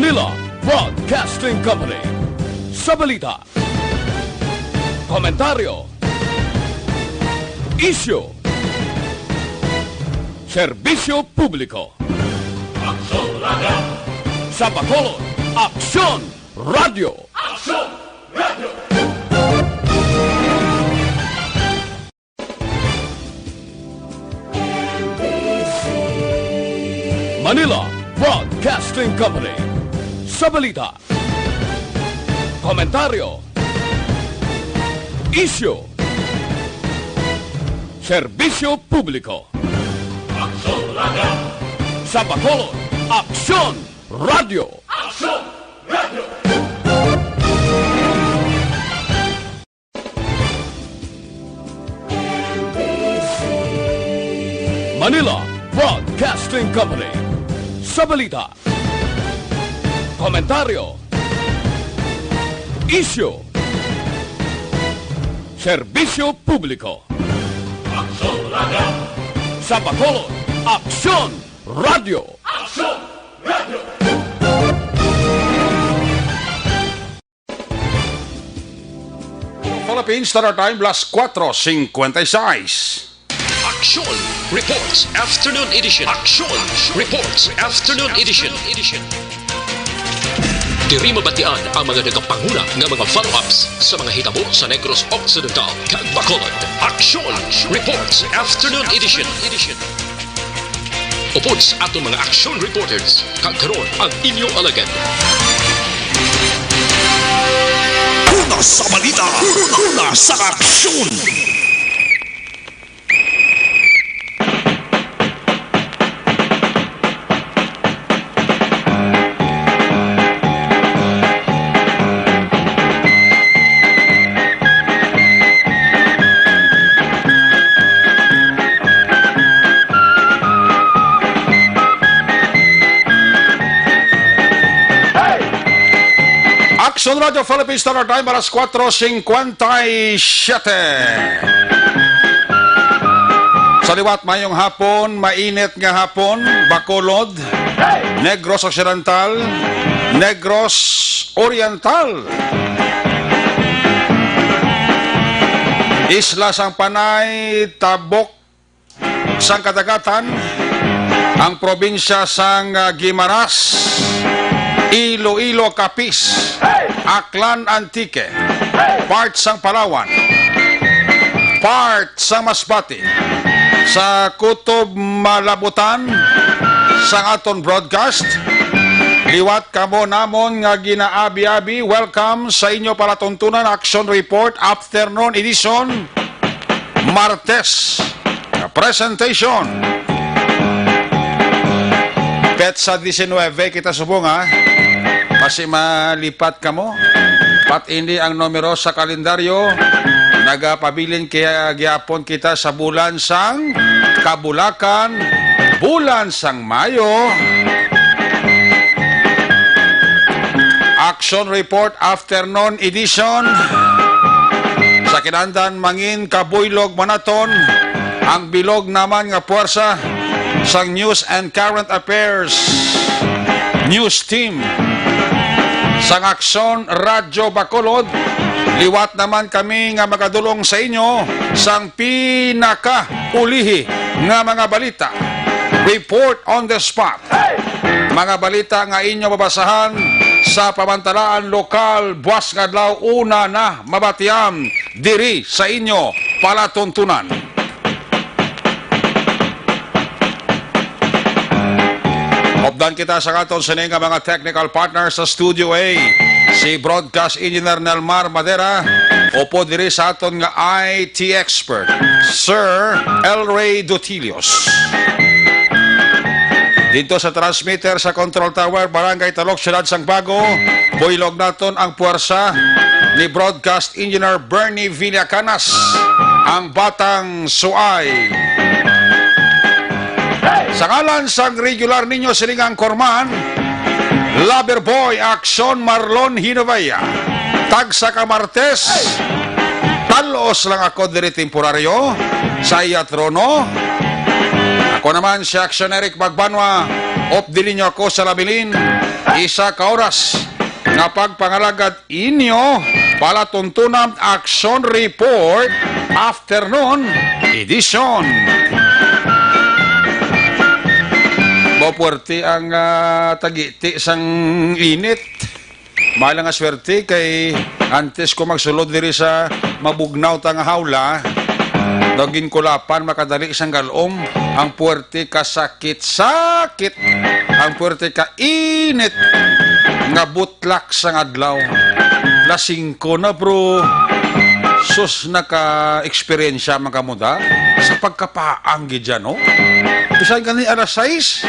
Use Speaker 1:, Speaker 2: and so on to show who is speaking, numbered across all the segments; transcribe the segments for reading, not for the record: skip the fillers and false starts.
Speaker 1: Manila Broadcasting Company. Sa balita, komentaryo, isyu, serbisyo publiko.
Speaker 2: Aksyon Radio!
Speaker 1: Sa Bacolod, Aksyon Radio!
Speaker 2: Aksyon Radio!
Speaker 1: Manila Broadcasting Company. Sa balita, komentaryo, isyu, serbisyo publiko.
Speaker 2: Aksyon Radio!
Speaker 1: Sa Bacolod, Aksyon Radio!
Speaker 2: Aksyon Radio!
Speaker 1: Manila Broadcasting Company. Sa balita, komentaryo, isyu, serbisyo publiko.
Speaker 2: Aksyon Radio!
Speaker 1: Sa Bacolod, Aksyon Radio!
Speaker 2: Aksyon Radio!
Speaker 3: Philippines Standard Time, las 4:56.
Speaker 4: Action Reports Afternoon Edition. Action Reports Afternoon Edition. Diri mabatian ang mga nagapanguna ng mga follow-ups sa mga hitabo sa Negros Occidental, kag Bacolod. Action Reports Afternoon Edition. Upod sa atong mga action reporters, kag karon ang inyong alagad.
Speaker 5: Una sa balita, una sa aksyon.
Speaker 3: Action Radio Philippines Standard Time, alas 4:57. Sa liwat mayong hapon, mainit nga hapon, Bacolod, Negros Occidental, Negros Oriental, Isla sang Panay, Tabok sang Kadagatan, ang probinsya sang Guimaras, Iloilo, Capiz, Aklan, Antique, part sang Palawan, part sang Masbate, sa Kutob, Malabutan, sang aton broadcast. Liwat kamo namon nga ginaabi-abi. Welcome sa inyo para tuntunan Action Report Afternoon Edition, Martes presentation. Petsa 19 kita subong ha. Kasi malipat kamo. Pat hindi ang numero sa kalendaryo. Nagapabilin kaya gyapon kita sa bulan sang Kabulakan, bulan sang Mayo. Action Report Afternoon Edition. Sa kinandan mangin kabuylog manaton. Ang bilog naman nga puwersa sang News and Current Affairs News Team sang Aksyon Radyo Bacolod. Liwat naman kami nga makadulong sa inyo sang pinaka-ulihi nga mga balita. Report on the spot. Mga balita nga inyo mabasahan sa pamantalaan lokal, buwas nga adlaw una na mabatiam diri sa inyo palatuntunan. Obdan kita sa katon sa nga mga technical partners sa Studio A. Si Broadcast Engineer Nelmar Madera. Opo diri sa aton nga IT expert, Sir L. Ray Dutilios. Dito sa transmitter sa Control Tower, Barangay Talok, Siyudad sang Bago, buylog naton ang puwersa ni Broadcast Engineer Bernie Villacanas, ang Batang Suay. Sa ngalan sang regular ninyo silingang korman, Lover Boy Action Marlon Hinovaya. Tagsa ka Martes, talos lang ako diri temporaryo sa iya trono. Ako naman si Action Eric Magbanwa, Op dili nyo ako sa labilin, isa ka oras nga pagpangalagad inyo palatuntunan Action Report Afternoon Edition. Mapuwerte ang tagiti sang init. Mahal nga swerte kay antes ko magsulod diri sa mabugnaw tang hawla, dagin kulapan makadali isang galom, ang puwerte ka sakit, ang puwerte ka init, nga butlak sang adlaw. Lasing ko na bro, sus naka-eksperyensya makamuda sa pagkapaanggi dyan, no? Bisan ka ni alas 6,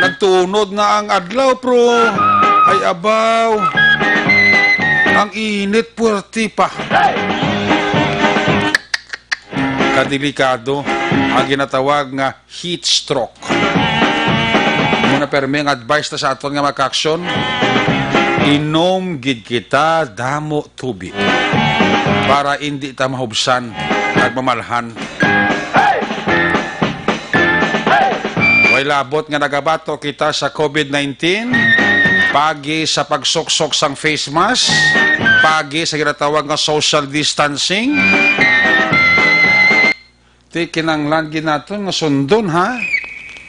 Speaker 3: nagtunod na ang adlaw, bro. Ay abaw, ang init puwerte pa. Kadelikado ang ginatawag nga heat stroke. Muna permi ang advice na sa aton nga maka-aksyon, inom gid kita damo tubig para hindi ta mahubsan at mamalhan. Way labot nga nagabato kita sa COVID-19, pagi sa pagsuksok sang face mask, pagi sa ginatawag nga social distancing. Ti kinanglan gid naton nga sundon ha.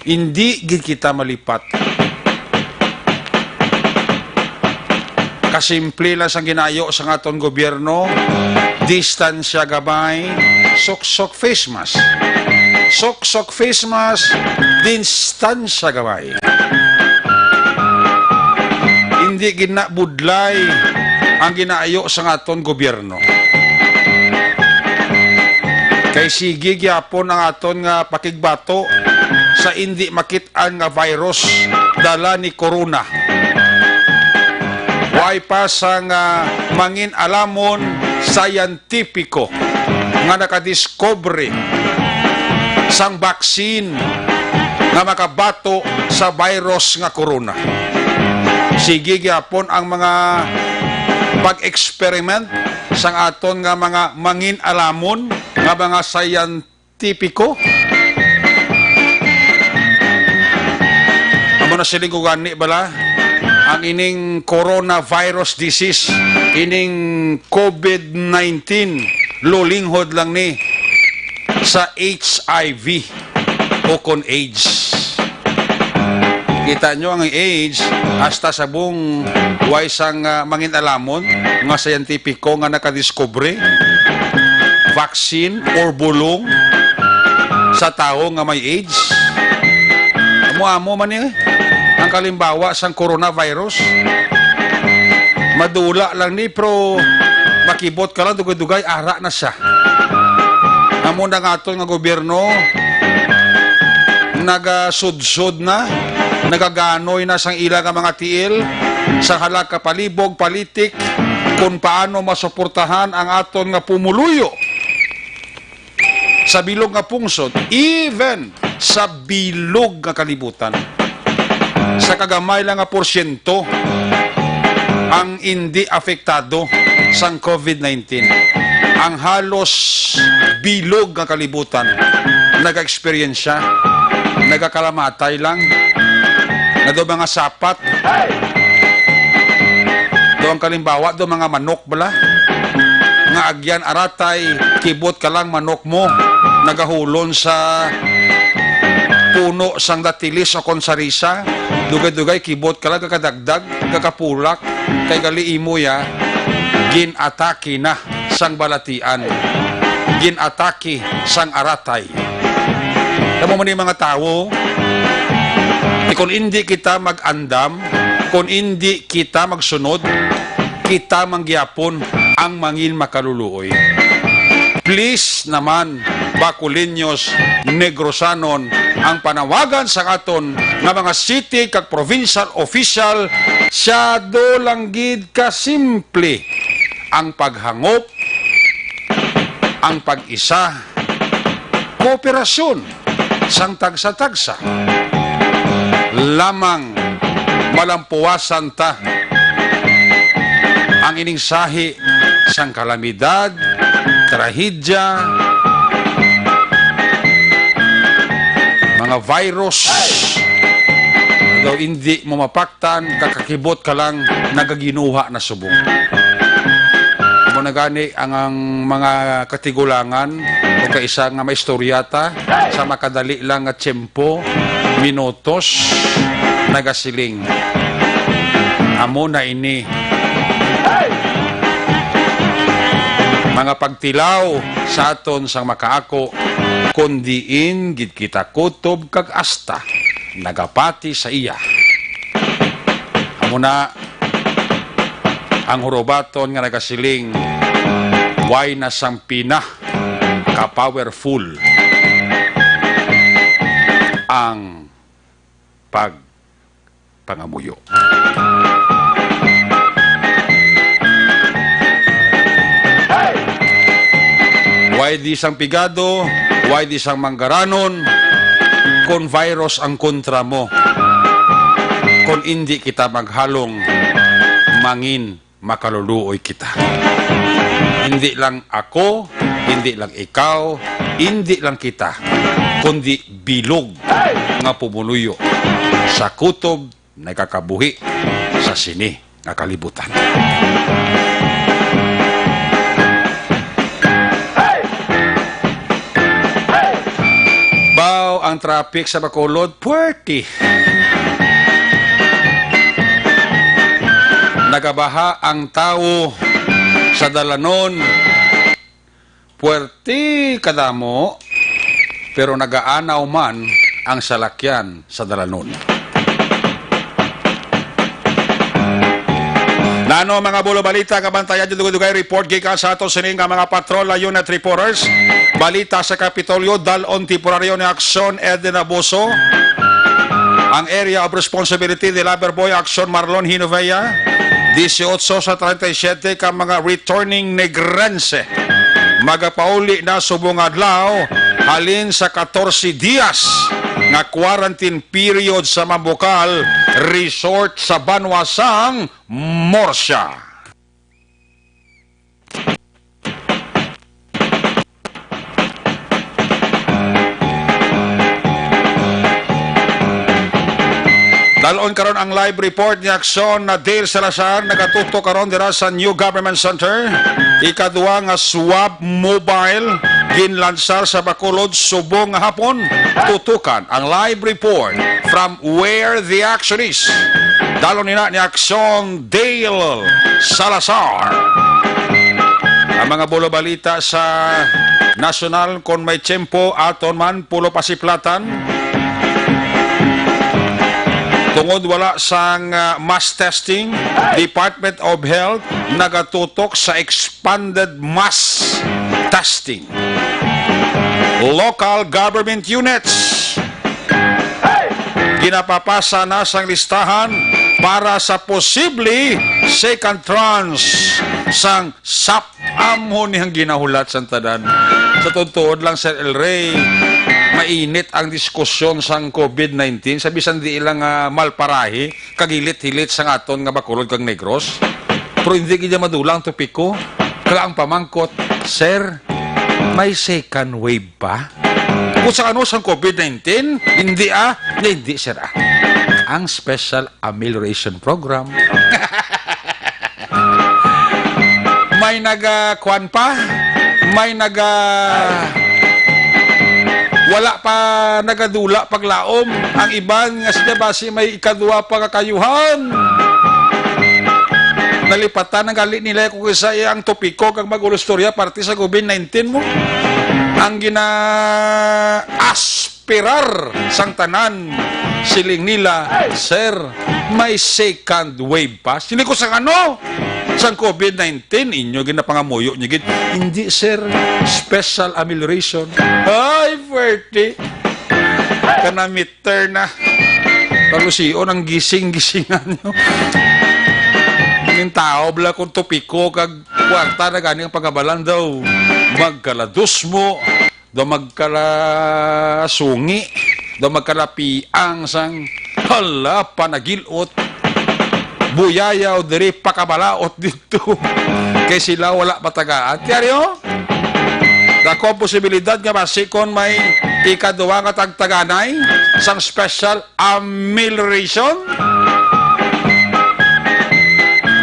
Speaker 3: Hindi gid kita malipat. Kasimple lang sang ginayo sa aton gobyerno, distansya gabay, sok-sok face mask. Sok-sok face mask, distansya gabay. Hindi ginabudlay ang ginayo sa aton gobyerno. Kay sige gyapon ang aton nga pakigbato sa hindi makit-an nga virus dala ni corona. Way pa sang mangin alamon scientifico nga nakadiscovery sang vaccine nga makabato sa virus nga corona. Sige gyapon ang mga pag-experiment sang aton nga mga mangin alamon nga mga scientifico. Amo na siling gani bala ang ining coronavirus disease, ining COVID-19, lulinghod lang ni sa HIV o kon AIDS. Kita nyo ang AIDS hasta sa buong waysang mangin alamon nga scientifico nga nakadiscovery vaccine or bulong sa tao nga may AIDS. Amo-amo man ang kalimbawa sang coronavirus. Madula lang ni pero makibot ka lang dugay-dugay ara na siya. Amo na nga nga gobyerno nagasudsod na, nagaganoy na sang ila nga mga tiil sa halaka palibog politik kung paano masuportahan ang aton nga pumuluyo sa bilog nga pungsod, even sa bilog nga kalibutan. Sa kagamay lang nga porsyento ang hindi apektado sang COVID-19. Ang halos bilog nga kalibutan nag-eksperyensya, nagakalamatay lang, na do mga sapat, do ang kalimbawa, do mga manok bala, nga agyan aratay, kibot ka lang manok mo, nagahulon sa puno sang datilis o konsarisa, dugay-dugay kibot ka lang, kakadagdag, kakapulak, kay gali imo ya, ginatake na sang balatian, ginatake sang aratay. Tamo mo ni mga tao, kung hindi kita mag-andam, kung hindi kita magsunod, kita mangyapon ang mangin makaluluoy. Please naman, Baculiños, Negrosanon, ang panawagan sa aton nga mga city kag provincial official, syado lang gid ka simple ang paghangop, ang pag-isa, kooperasyon sang tagsa-tagsa. Lamang malampuasan ta ang ining sahi sang kalamidad, trahedya, mga virus. Daw hindi mo mapaktan, kakakibot ka lang, nagaginuha na subong. Kung nagani ang mga katigulangan o kaisa nga may istoryata sa makadali lang nga tiyempo, minutos, nagasiling. Amo na ini. Mga pagtilaw sa aton sang makaako, kundiin gid kita kutob kag asta, nagapati sa iya. Amo na ang hurobaton nga nagasiling, why na sang pina ka-powerful ang pagpangamuyo. Why di sang pigado, why di sang manggaranon, kung virus ang kontra mo, kung hindi kita maghalong, mangin makaluluoy kita. Hindi lang ako, hindi lang ikaw, hindi lang kita, kundi bilog nga pumuluyo sa kutob na kakabuhi sa sini nga kalibutan. Bao ang traffic sa Bacolod, puwerti. Nagabaha ang tao sa dalanon, puwerti kadamo, pero nagaanaw man ang salakyan sa dalanon. Nano mga bulo balita, kabantayan yung dugay report gikan sa ato sining nga mga patrol unit reporters. Balita sa Kapitolyo, dalon temporaryo ni Aksyon Eden Abuso. Ang area of responsibility ni Loverboy Aksyon Marlon Hinovea. 18 sa 37 ka mga returning negrense. Magapauli na subong adlaw halin sa 14 dias nga quarantine period sa Mambukal Resort sa Banwasang, Morsya. Dalon karon ang live report ni Aksyon na Dale Salazar, nagatuto karon dira sa New Government Center. Ikaduwa nga swab mobile ginlansar sa Bacolod subong nga hapon. Tutukan ang live report from where the action is. Dalon nina ni Aksyon Dale Salazar. Ang mga bulo balita sa national kon may tiyempo aton man pulo pasiplatan. Tungod wala sang mass testing, Department of Health nagatutok sa expanded mass testing. Local government units ginapapasa na sang listahan para sa posible second tranche sang SAP-AMO niyang ginahulat sa tadan. Sa tutuod lang, Sir El Rey, mainit ang diskusyon sang COVID-19. Sabisan di ilang malparahi, kagilit-hilit sang aton nga Bacolod kag Negros. Pero hindi kanya madulang topiko. Kaya ang pamangkot, Sir, may second wave pa? Kung sa ano sang COVID-19, hindi, Sir. Ang Special Amelioration Program. May nagkuan pa? May wala pa nagadula paglaom. Ang iban nga siya basi may ikadua pa kakayuhan. Nalipatan ang galit nila kung isa ang topiko kag mag-ulustorya parte sa COVID-19 mo. Ang gina-aspirar sang tanan siling nila, Sir, may second wave pa. Sini ko sa ano? Sang COVID-19, inyo ginapangamuyo nyo gid. Hindi, Sir, special amelioration. Ay, 40. Kanamiter na. Palusion ang gising-gisingan nyo. Yung tao, bala kung topiko, kag kwarta na gani ang pagabalan daw. Magkalados mo, daw magkalasungi, daw magkalapiang sang hala panagilot. Buyayaw diri pakabalaot dito. Kay sila wala patagaan. Tiaryo? Dako ang posibilidad nga basikon may ikaduwa nga tagtaganay sang special amelioration.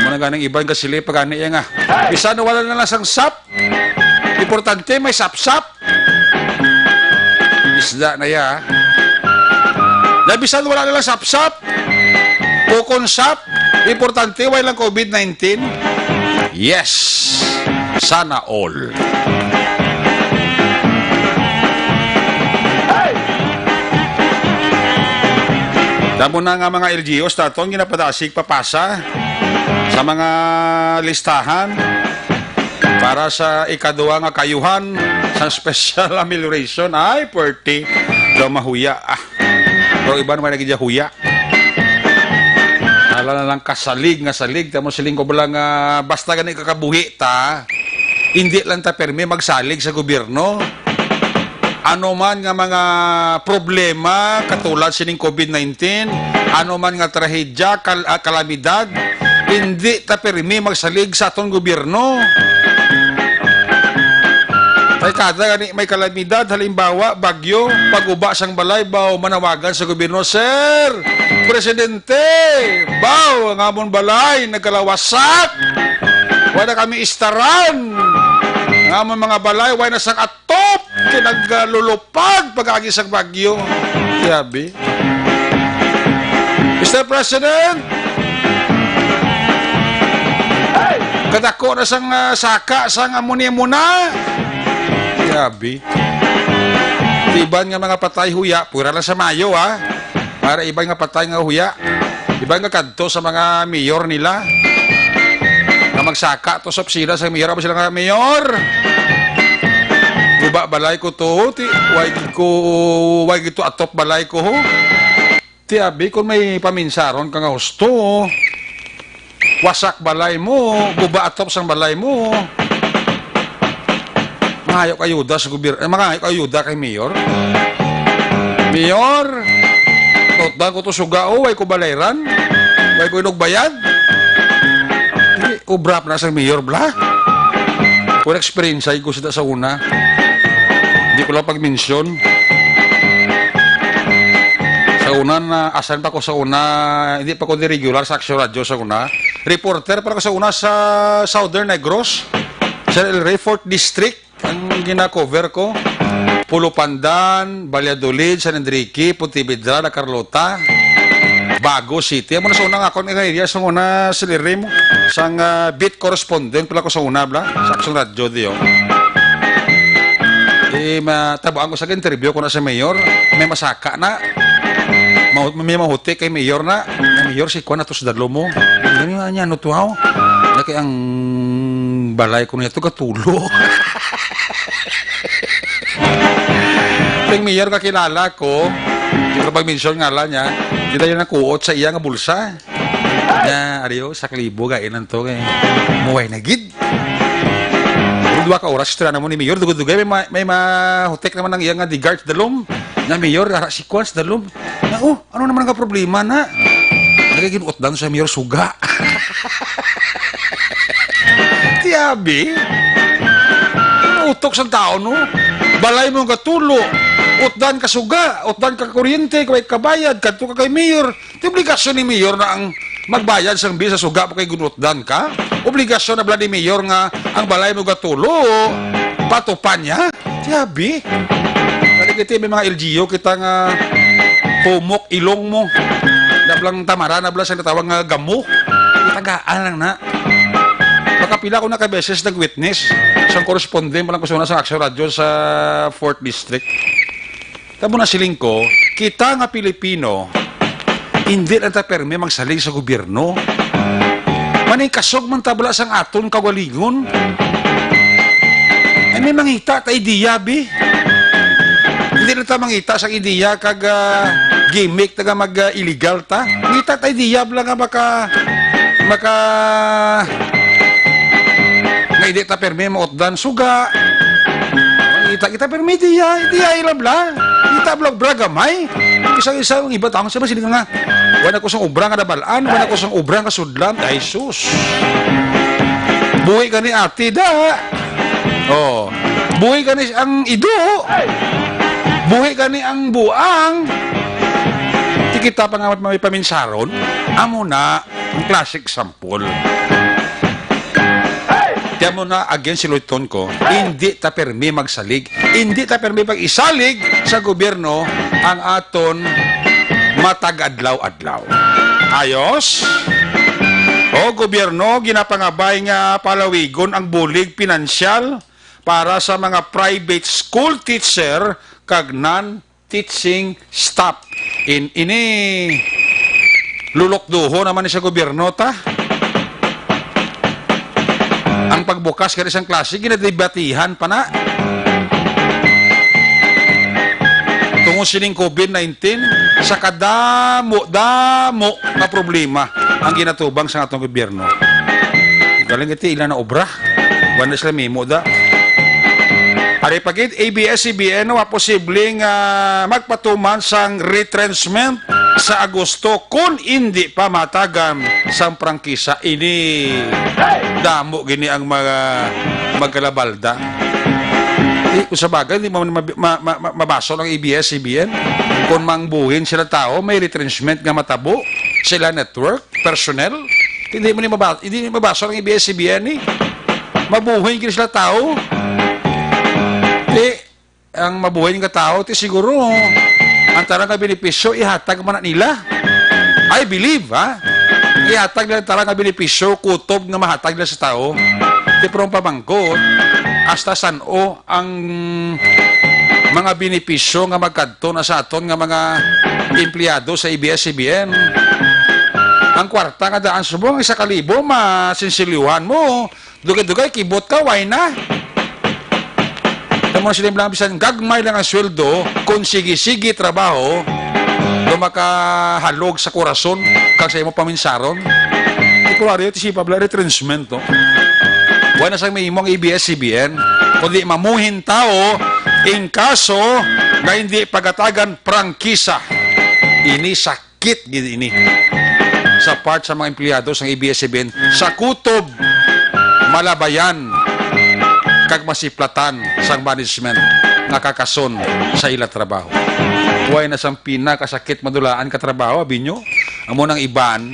Speaker 3: Muna ganang ibang kasili pagani nga. Bisan wala na lang sang sap. Importante may sap-sap. Isda na ya. Nabisan wala na lang sap-sap. Kukon sap. Importante wala lang COVID-19. Yes. Sana all. Damo na nga mga LGUs tatong ginapadasig papasa sa mga listahan para sa ikaduwa nga kayuhan sa special amelioration. Ay, perti. Daw mahuya. Pero iba naman nagiging huya. Ala na lang kasalig nga salig. Tamo siling ko lang basta ganit kakabuhi ta. Hindi lang ta permi magsalig sa gobyerno. Ano man nga mga problema katulad sining COVID-19, ano man nga trahedya, kalamidad, hindi ta permi magsalig sa atong gobyerno. Ay kada gani may kalamidad, halimbawa bagyo, paguba sang balay, baw manawagan sa gobyerno, Sir, Presidente, baw ang amon balay nagkalawasak. Wala kami istaran. Ang amon mga balay way na sang atop kinaglulupag pag-agi sang bagyo. Sabi, Mr. President, kadako na sang saka sang amonia muna. Sabi, iban nga mga patay huya, pura lang sa Mayo para iban nga patay nga huya, iban nga kadto sa mga mayor nila na magsaka to sa opisina sa mayor. Apa sila nga mayor? Guba balay ko to, wag ito atop balay ko ho. Tiabi, kung may paminsaron ka nga husto, wasak balay mo, guba atop sang balay mo. Mangayok ayuda sa gobyerno, mangayok ayuda kay mayor. Mayor, totdan ko to sugao, way ko balayran, way ko inugbayad. Hindi, ubrap na sa mayor, bla. Kung experience ay ko sa una, hindi ko lang pag-mention. Sa una, asan pa ko sa una, hindi pa ko di regular sa Action Radio sa una. Reporter para ko sa una sa Southern Negros, sa El Rey 4th District. Ang gina-cover ko, Pulo Pandan, Valladolid, San Enrique, Pontevedra, La Carlota, Bago City. Amo na sa unang ako ng area sa una sa lirim, sang beat correspondent pala ko sa una, bla, sa Action Radio diyo. Matabuan ko sa interview ko na sa mayor, may masaka na, may mahuti kay mayor na, mayor si Kwan na to sa dalo mo. Ganyan nga niya, ano to how? Kaya ang balay ko niya to katulo. Yung mayor kakilala ko, yung kapag-mention nga lang niya, hindi tayo nakuot sa iya nga bulsa. Na, ariyo, sa kalibo, kainan to, muway na gid. Kung 2 ka oras, istura na mo ni mayor, dugod-dugay, may mahutek naman ng iya nga di guard dalom. Na mayor, si Kwan sa dalom. Na, ano naman ang problema na? Nagiging utdan sa mayor, suga. Tiyabi, utok sa tao, no? Balay mo nga tulo, utdan ka suga, utdan ka kuryente, kay kabayad, kadto ka kay mayor. Di obligasyon ni mayor na ang magbayad sang bill sa suga pa kay gunutdan ka. Obligasyon na bala ni mayor nga ang balay mo nga tulo, patupan niya. Tiyabi, kaligiti may mga LGU kita nga pumok ilong mo. Nablang tamara, nablang sa natawag nga gamo. Tagaan lang na. Makapila ko na kabeses nag-witness sa correspondent mo lang kusuna sa Action Radio sa 4th District. Tamo na siling ko, kita nga Pilipino, hindi lang ta perme magsalig sa gobyerno. Manay kasog man tabla sang aton kawalingon. Ay may mangita ta ideya, bi. Hindi na ta mangita sang ideya kag gimmick taga mag-illegal ta. Ngita ta ideya bla nga maka nga hindi ta perme maotdan suga. Kita perme diya ilabla. Kita blog bragamay. Isa-isa ang iba taong sa sila nga. Wala ko sang ubra nga dabalaan, wala ko sang ubra nga sudlan. Ay sus. Buhay ka ni ate da. Oh. Buhay ka ni ang ido. Buhi gani ang buang. Di kita pa nga may paminsaron. Amo na ang classic sample. Tiyan mo na, again, siluton ko, hindi ta permi magsalig. Hindi ta permi pag-isalig sa gobyerno ang aton matag-adlaw-adlaw. Ayos? O gobyerno, ginapangabay nga palawigon ang bulig pinansyal para sa mga private school teacher kag non-teaching staff. Ini lulokduho naman ni sa gobyerno ta. Ang pagbukas ka isang klase, ginadebatihan pa na. Tungo sining COVID-19, sa kadamo na problema ang ginatubang sa atong gobyerno. Galing iti ilan na obra. Wala sila memo da. Ari pagit ABS-CBN wa posibleng magpatuman sang retrenchment sa Agosto kung hindi pa matagan sang prangkisa. Ini damo gini ang mga magkalabalda. Kung sa bagay, hindi mo mabaso ng ABS-CBN. Kung mangbuhin sila tao, may retrenchment nga matabo, sila network, personnel. Hindi mo mabaso ng ABS-CBN eh. Mabuhin sila tao. Ang mabuhay nga tao, siguro, ang tarang nga benepisyo, ihatag man nila. I believe, ha? Ihatag nila tarang nga benepisyo, kutob nga mahatag nila sa tao. Di prong pamangkot, hasta saan-o ang mga benepisyo nga magkadto na sa aton nga mga empleyado sa ABS-CBN. Ang kwarta nga daan subong, 1,000, masinsiliwan mo. Dugay-dugay, kibot ka, why na? Ang mga silimlang bisan, gagmay lang ang sweldo kung sige-sige trabaho do makahalog sa korason kag sa imo paminsaron. Ikulari iti si Pablo retrenchment to. Wala sang may imong ABS-CBN kundi mamuhin tao in kaso na hindi pagatagan prangkisa. Ini sakit gid ini sa part sa mga empleyado sa ABS-CBN sa kutob malabayan kag masiplatan sang management nakakason sa ila trabaho. Huwag na sang pinakasakit madulaan ka trabaho, abinyo. Amo nang iban,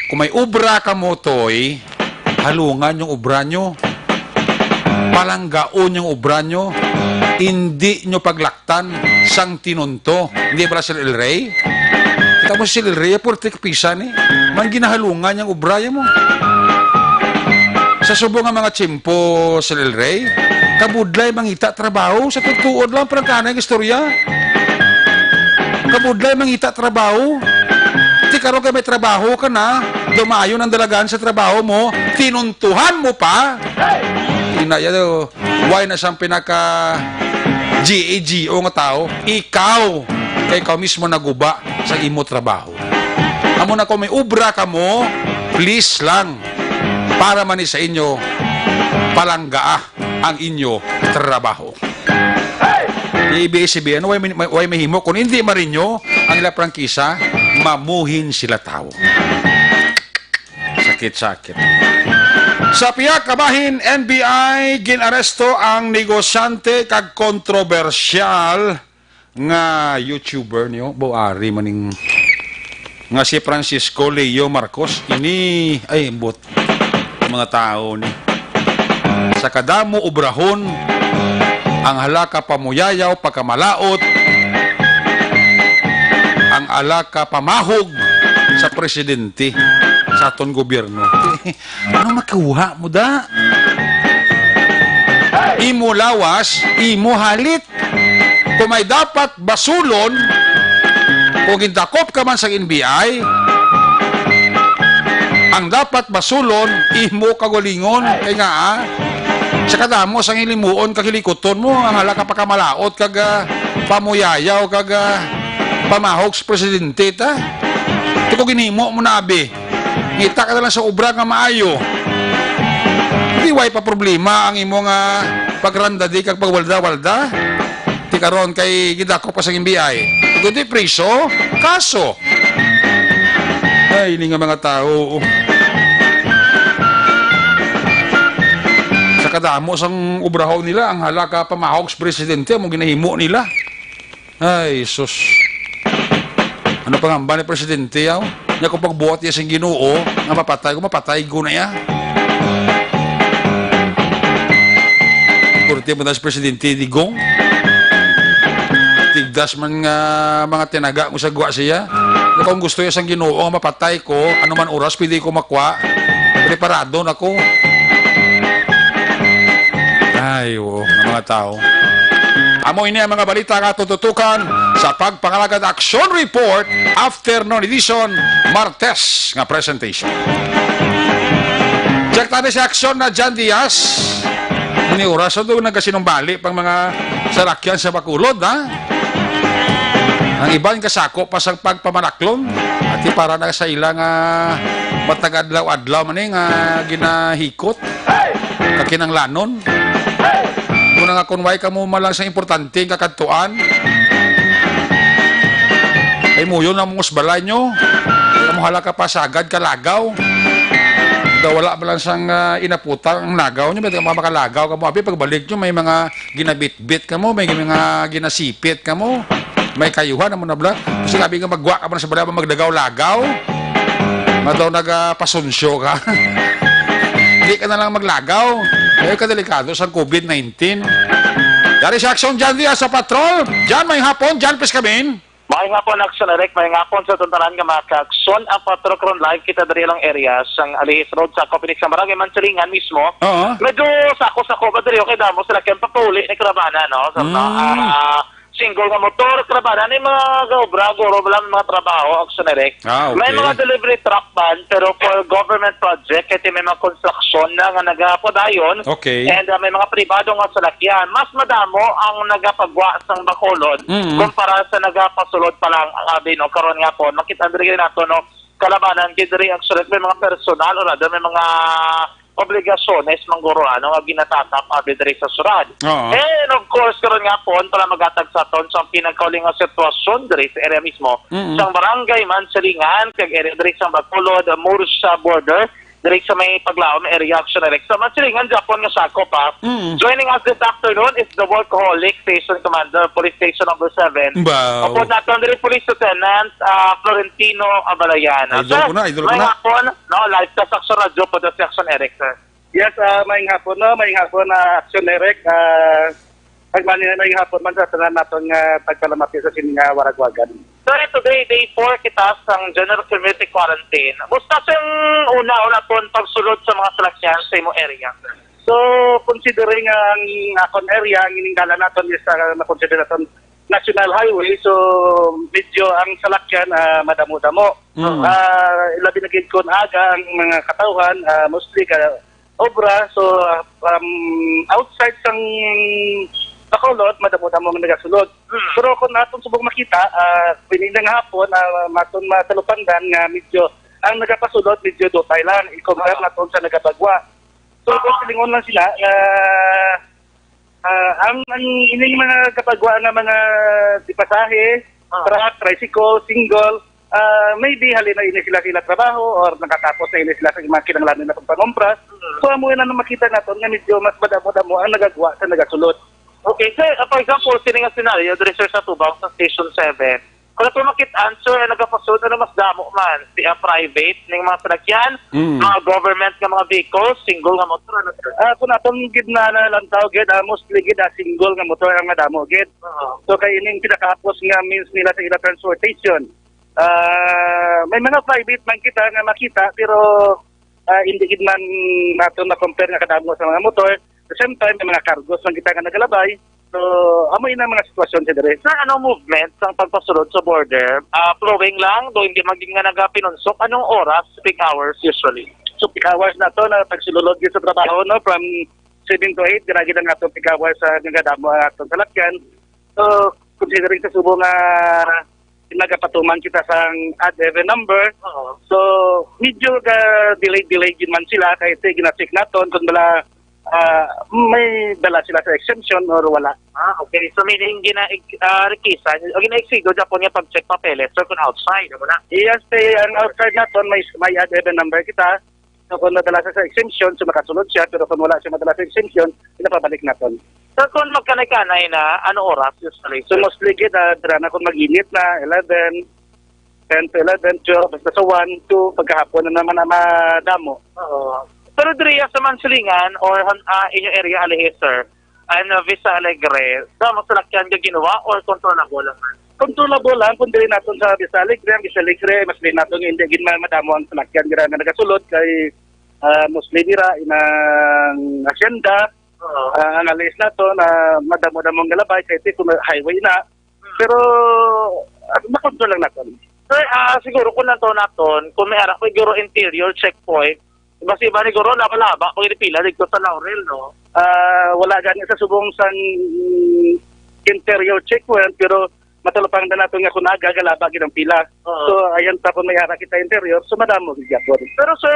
Speaker 3: kung may ubra ka mo toy, halungan yung ubra nyo. Palanggaon yung ubra nyo. Hindi nyo paglaktan sang tinunto. Hindi ba si El Rey? Kita mo si El Rey, purti kapisan eh. Man ginahalungan yung ubra mo. Sa subong nga mga tsimpo sa El Rey, kabudlay mangita trabaho, sa tutuod lang parang kanay ng istorya. Kabudlay mangita trabaho, di karoon ka may trabaho ka na, dumayo ng dalagaan sa trabaho mo, tinuntuhan mo pa. Inaya daw, why na siyang pinaka GAGO nga tao, ikaw, kay ikaw mismo naguba sa imo trabaho. Amo na kung may ubra ka mo, please lang, para man sa inyo palanggaa ang inyo trabaho. ABS-CBN, way mahimo kung hindi marinyo ang ila prangkisa, mamuhin sila tao. Sakit-sakit. Sa piyak kabahin, NBI ginaresto ang negosyante kag kontrobersyal nga YouTuber niyo, buari maning nga si Francisco Leo Marcos. Ini ay bot mga tao ni sa kadamo ubrahon ang halaka pamuyayaw pagkamalaot ang alaka pamahog sa presidente sa aton gobyerno. Ano makuha mo da? Imo lawas, imo halit. Kung may dapat basulon, kung gindakop ka man sa NBI, ang dapat basulon, imo kagalingon, kaya nga sa kadamo sang hilimuon kahilikuton mo, ang halaka pa kamalaot, kaga pamuyayaw, kaga pamahog sa presidente ta. Ito ko ginimo mo na abi, ngita ka na lang sa obra nga maayo. Hindi way pa problema ang imo nga pagranda di kag pagwalda-walda. Di karon kay gidako pa sa NBI. Kundi preso, kaso. Ay, ini nga mga tao. Sa kadamo sang obrahaw nila, ang halaka pamahog sa presidente, mong ginahimo nila. Ay, sus. Ano pa nga ba ni Presidente, yaw? Nya kung pagbuhat niya sing Ginoo, nga mapatay ko na ya. Kurti mo na si Presidente Digong. Tigdas man nga mga tinaga mo sa guwa siya. Kung gusto niya sang Ginoo nga mapatay ko, ano man oras pwede ko makwa. Preparado na ko. Ay, ng mga tao. Amo ini ang mga balita nga tututukan sa pagpangalagad Action Report Afternoon Edition Martes nga presentation. Check tayo si Action na John Diaz. Ini oras doon nagkasinumbali pang mga salakyan sa Bacolod, ha? Ang ibang kasako pa sa pagpamanaklon at para na sa ilang matagadlaw-adlaw man nga ginahikot kakinang lanon. Kung nga kunway ka mo malang sa importante kakadtuan ay mo yun ang mga balay nyo kamuhala ka pa sagad kalagaw daw wala malang sang inaputang ang lagaw nyo may makalagaw ka mo abi pagbalik nyo may mga ginabit-bit ka mo may mga ginasipit ka mo may kayuhan na mo na bla kasi sabi nga magwa ka mo na sa balay magdagaw-lagaw madaw nagpasunsyo ka hindi ka na lang maglagaw ay kadelikado sa COVID-19. Dari sa Action John Diaz sa Patrol. John, may hapon. John, please kamin.
Speaker 6: May hapon, Action Eric. May hapon sa tuntaran nga mga ka-Action. Ang Patrol karon live kita dari lang area sang Alihis Road sa Copinex sa Barangay Mansalingan mismo. Medyo sako-sako ba dari okay damo sila kaya papuli ni Karabana, no? So, single nga motor, Karabana ni mga gaobra, guro lang mga trabaho, Action Eric.
Speaker 3: Okay.
Speaker 6: May mga delivery truck ban, pero for government project, kasi may mga construction na nga nagapadayon.
Speaker 3: Okay.
Speaker 6: And may mga pribado nga salakyan. Mas madamo ang nagapagwa sang Bacolod kumpara sa nagapasulod pa lang no, karon nga po. Makita diri nato no, kalabanan diri ang sulit may mga personal o rather may mga obligasyones mangguro ano nga ginatatap diri sa surad. And of course karon nga po para magatag sa ton sa pinagkauling nga sitwasyon diri sa area mismo sa barangay Mansalingan kag area diri sa Bacolod Murcia border diri sa may paglaom area Action Eric. Sa Mansalingan Japon nga sako pa. Joining us this afternoon is the Workaholic Station Commander Police Station number 7.
Speaker 3: Wow.
Speaker 6: Opo naton diri Police Lieutenant Florentino Abalayan.
Speaker 3: Idol ko na.
Speaker 6: Hapon, no, live ka sa Action Radio po sa Action Eric, sir.
Speaker 7: Yes, may hapon Action Eric. Pagmanin may hapon man sa tanan naton nga pagpalamati sa sining waragwagan.
Speaker 6: So today, day 4 kita sang General Community Quarantine. Musta siyang una-una po pagsulod sa mga salakyan sa imong area, sir?
Speaker 7: So, considering ang akon area, ang ininggalan naton is na-consider naton National Highway, so medyo ang salakyan madamo-damo. Labi na gid kon aga ang mga katawhan, mostly obra, so outside sang Bacolod, madamo-damo ang nagasulod. Pero kung natin subong makita, pinindang hapon, matong matalupandan nga medyo, ang nagapasulod, medyo dotay lang. I-compare natin sa nagabagwa. So, kung silingon lang sila, ang ining mga kapagwa na mga dipasahe, truck, tricycle, single, maybe halina ini sila trabaho or nakatapos na ini sila sa mga kinanglanan na pangpanumpras. So, amuin na makita natin nga medyo mas madamo-damo ang nagagawa sa nagasulod.
Speaker 6: Okay, so for example, sining nga scenario, diri sa Tubang sa Station 7, kung ito makit-answer na nagapasod, ano mas damo man? Private, ng mga salakyan, mga government nga mga vehicles, single nga motor, ano?
Speaker 7: Kung atong gid na lantaw, gid, mostly gid, single nga motor ang madamo, gid. So, kaya ining pinakapos nga means nila sa ila transportation. May mga private man kita nga makita, pero hindi gid man nato na-compare nga kadamo sa mga motor. At the same time, may mga cargos lang kita nga nagalabay. So, amoy na mga sitwasyon sa dire.
Speaker 6: Sir, anong movement sa pagpasulod sa border? Flowing lang, do hindi maging nga nagapinunsok? Anong oras, peak hours usually?
Speaker 7: So, peak hours na to na pagsulod sa trabaho, no? From 7 to 8, ginagin na nga to peak hours sa nagadamo atong salakyan. So, considering sa subo nga nagapatuman kita sa ad even number, so, medyo delay din man sila kahit ginasik naton kung bala may dala sila sa exemption or wala.
Speaker 6: Okay. So, meaning gina-rekisan, o gina-exido Japon niya pag-check papeles or kung outside, ano na?
Speaker 7: Yes, ang outside naton may ad even number kita. So, kung nadala siya sa exemption, so makasunod siya. Pero kung wala siya madala sa exemption, pinapabalik naton.
Speaker 6: So kung magkanay-kanay na, ano oras usually?
Speaker 7: So mostly gid dira na kung mag-init na 11, 10 to 11, 12, basta sa 1, 2, pagkahapon na naman na madamo.
Speaker 6: Oo. Pero diriya sa Mansilingan or inyong area Alihis, sir, and Vista Alegre, sa masalakyan ka ginawa or controllable lang man?
Speaker 7: Controllable lang kung dili naton sa Bisalig, mas din naton hindi gid madamo ang salakyan gira na nagasulod kay mostly dira inang asyenda. Ang alis nato na madamo-damong galabay kay kung highway na. Pero makontrol lang naton.
Speaker 6: Sir, siguro kung naton, kung may arak siguro interior checkpoint, basta iba siguro laba-laba kung pila dito sa Laurel, no?
Speaker 7: Wala gani sa subong sang interior checkpoint pero matalupang na nato nga kung nagagalaba gid ang pila. So ayan ta kung may ara kita interior so madamo gyapon.
Speaker 6: Pero sir,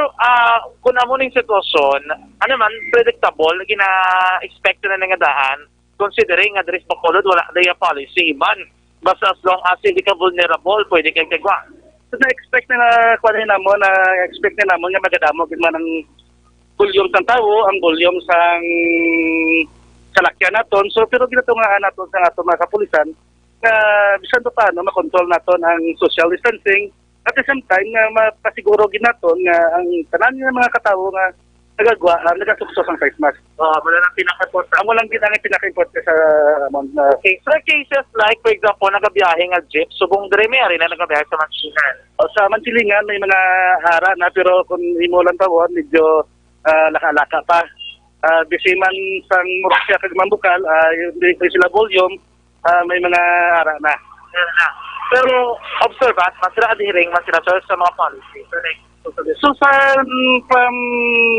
Speaker 6: kung amo ning sitwasyon, ano man predictable gina-expect na nga daan, considering nga diri sa Bacolod wala day policy iban. Basta as long as hindi ka vulnerable, pwede kang kagwa.
Speaker 7: So na-expect na kuan namo na expect na namo nga magadamo gid man ang volume sang tawo, ang volume sang salakyan naton. So pero ginatungaan naton sa ato mga kapulisan na bisan pa paano makontrol naton ang social distancing at the same time nga mapasiguro gid naton nga ang tanan nga mga katawo nga nagagwa nagasuksos ang face mask.
Speaker 6: Wala nang pinaka-important.
Speaker 7: Ang walang gid ang pinaka-important sa among
Speaker 6: Okay, so cases like for example nagabiyahe nga jeep, subong dire may ari na nagabiyahe sa Mansilingan.
Speaker 7: Sa Mansilingan may mga ara na pero kung imo lang tawon medyo laka-laka pa. Bisiman sang Murcia kag Mambukal, hindi sila volume, may mga ara na.
Speaker 6: Pero observant, masira adhering masira sa mga policy.
Speaker 7: So from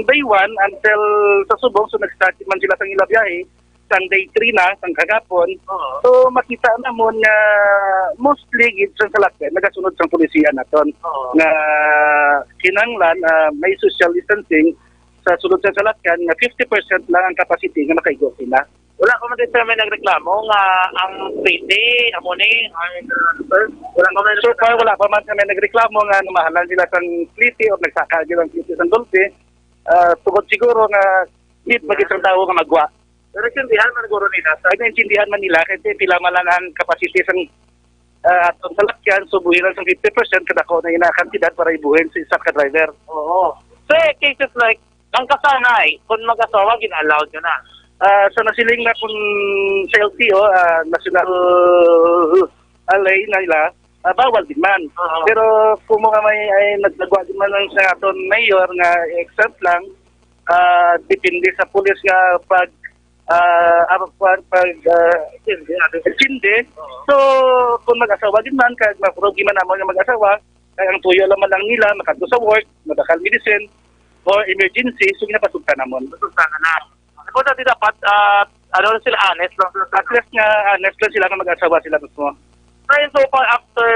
Speaker 7: day 1 until sa subong, so nag-start man sila sang ilabiyahe, sang day 3 na, sang kagapon. So makita na mo nga mostly gid sa salakyan, nagasunod sang pulisiya naton. Nga kinanglan may social distancing sa sulod sa salakyan nga 50% lang ang capacity nga makaigo sila.
Speaker 6: Wala ko man din may nagreklamo nga ang city, amo ni, wala ko man
Speaker 7: So far, wala pa man kami nagreklamo nga numahalan sila sang pliti o nagsaka sila ang pliti sang dulce. Tungod siguro nga hit mag-isang tao nga magwa.
Speaker 6: Pero intindihan man siguro nila.
Speaker 7: Ay naintindihan man nila kasi pila malan ang capacity sang atong salakyan, so buhilan sang 50% kada ko na inakantidad para ibuhin sa isa ka driver.
Speaker 6: Oo. So cases like, ang kasanay, kung mag-asawa, gina-allowed nyo na.
Speaker 7: Sa nasiling na kung sa LTO, national alay na nila, bawal din man. Pero kung mga may nagdagwa din man lang sa aton mayor nga exempt lang, depende sa pulis nga pag sindi. So kung mag-asawa din man, kag mapurogi man naman nga mag-asawa, kaya ang tuyo naman lang nila, makadto sa work, madakal medicine, or emergency, so ginapasugta namon.
Speaker 6: Pasugta na. Ako dati dapat, ano sila, honest lang.
Speaker 7: At least nga, honest lang sila nga mag-asawa sila mismo.
Speaker 6: Ngayon so far after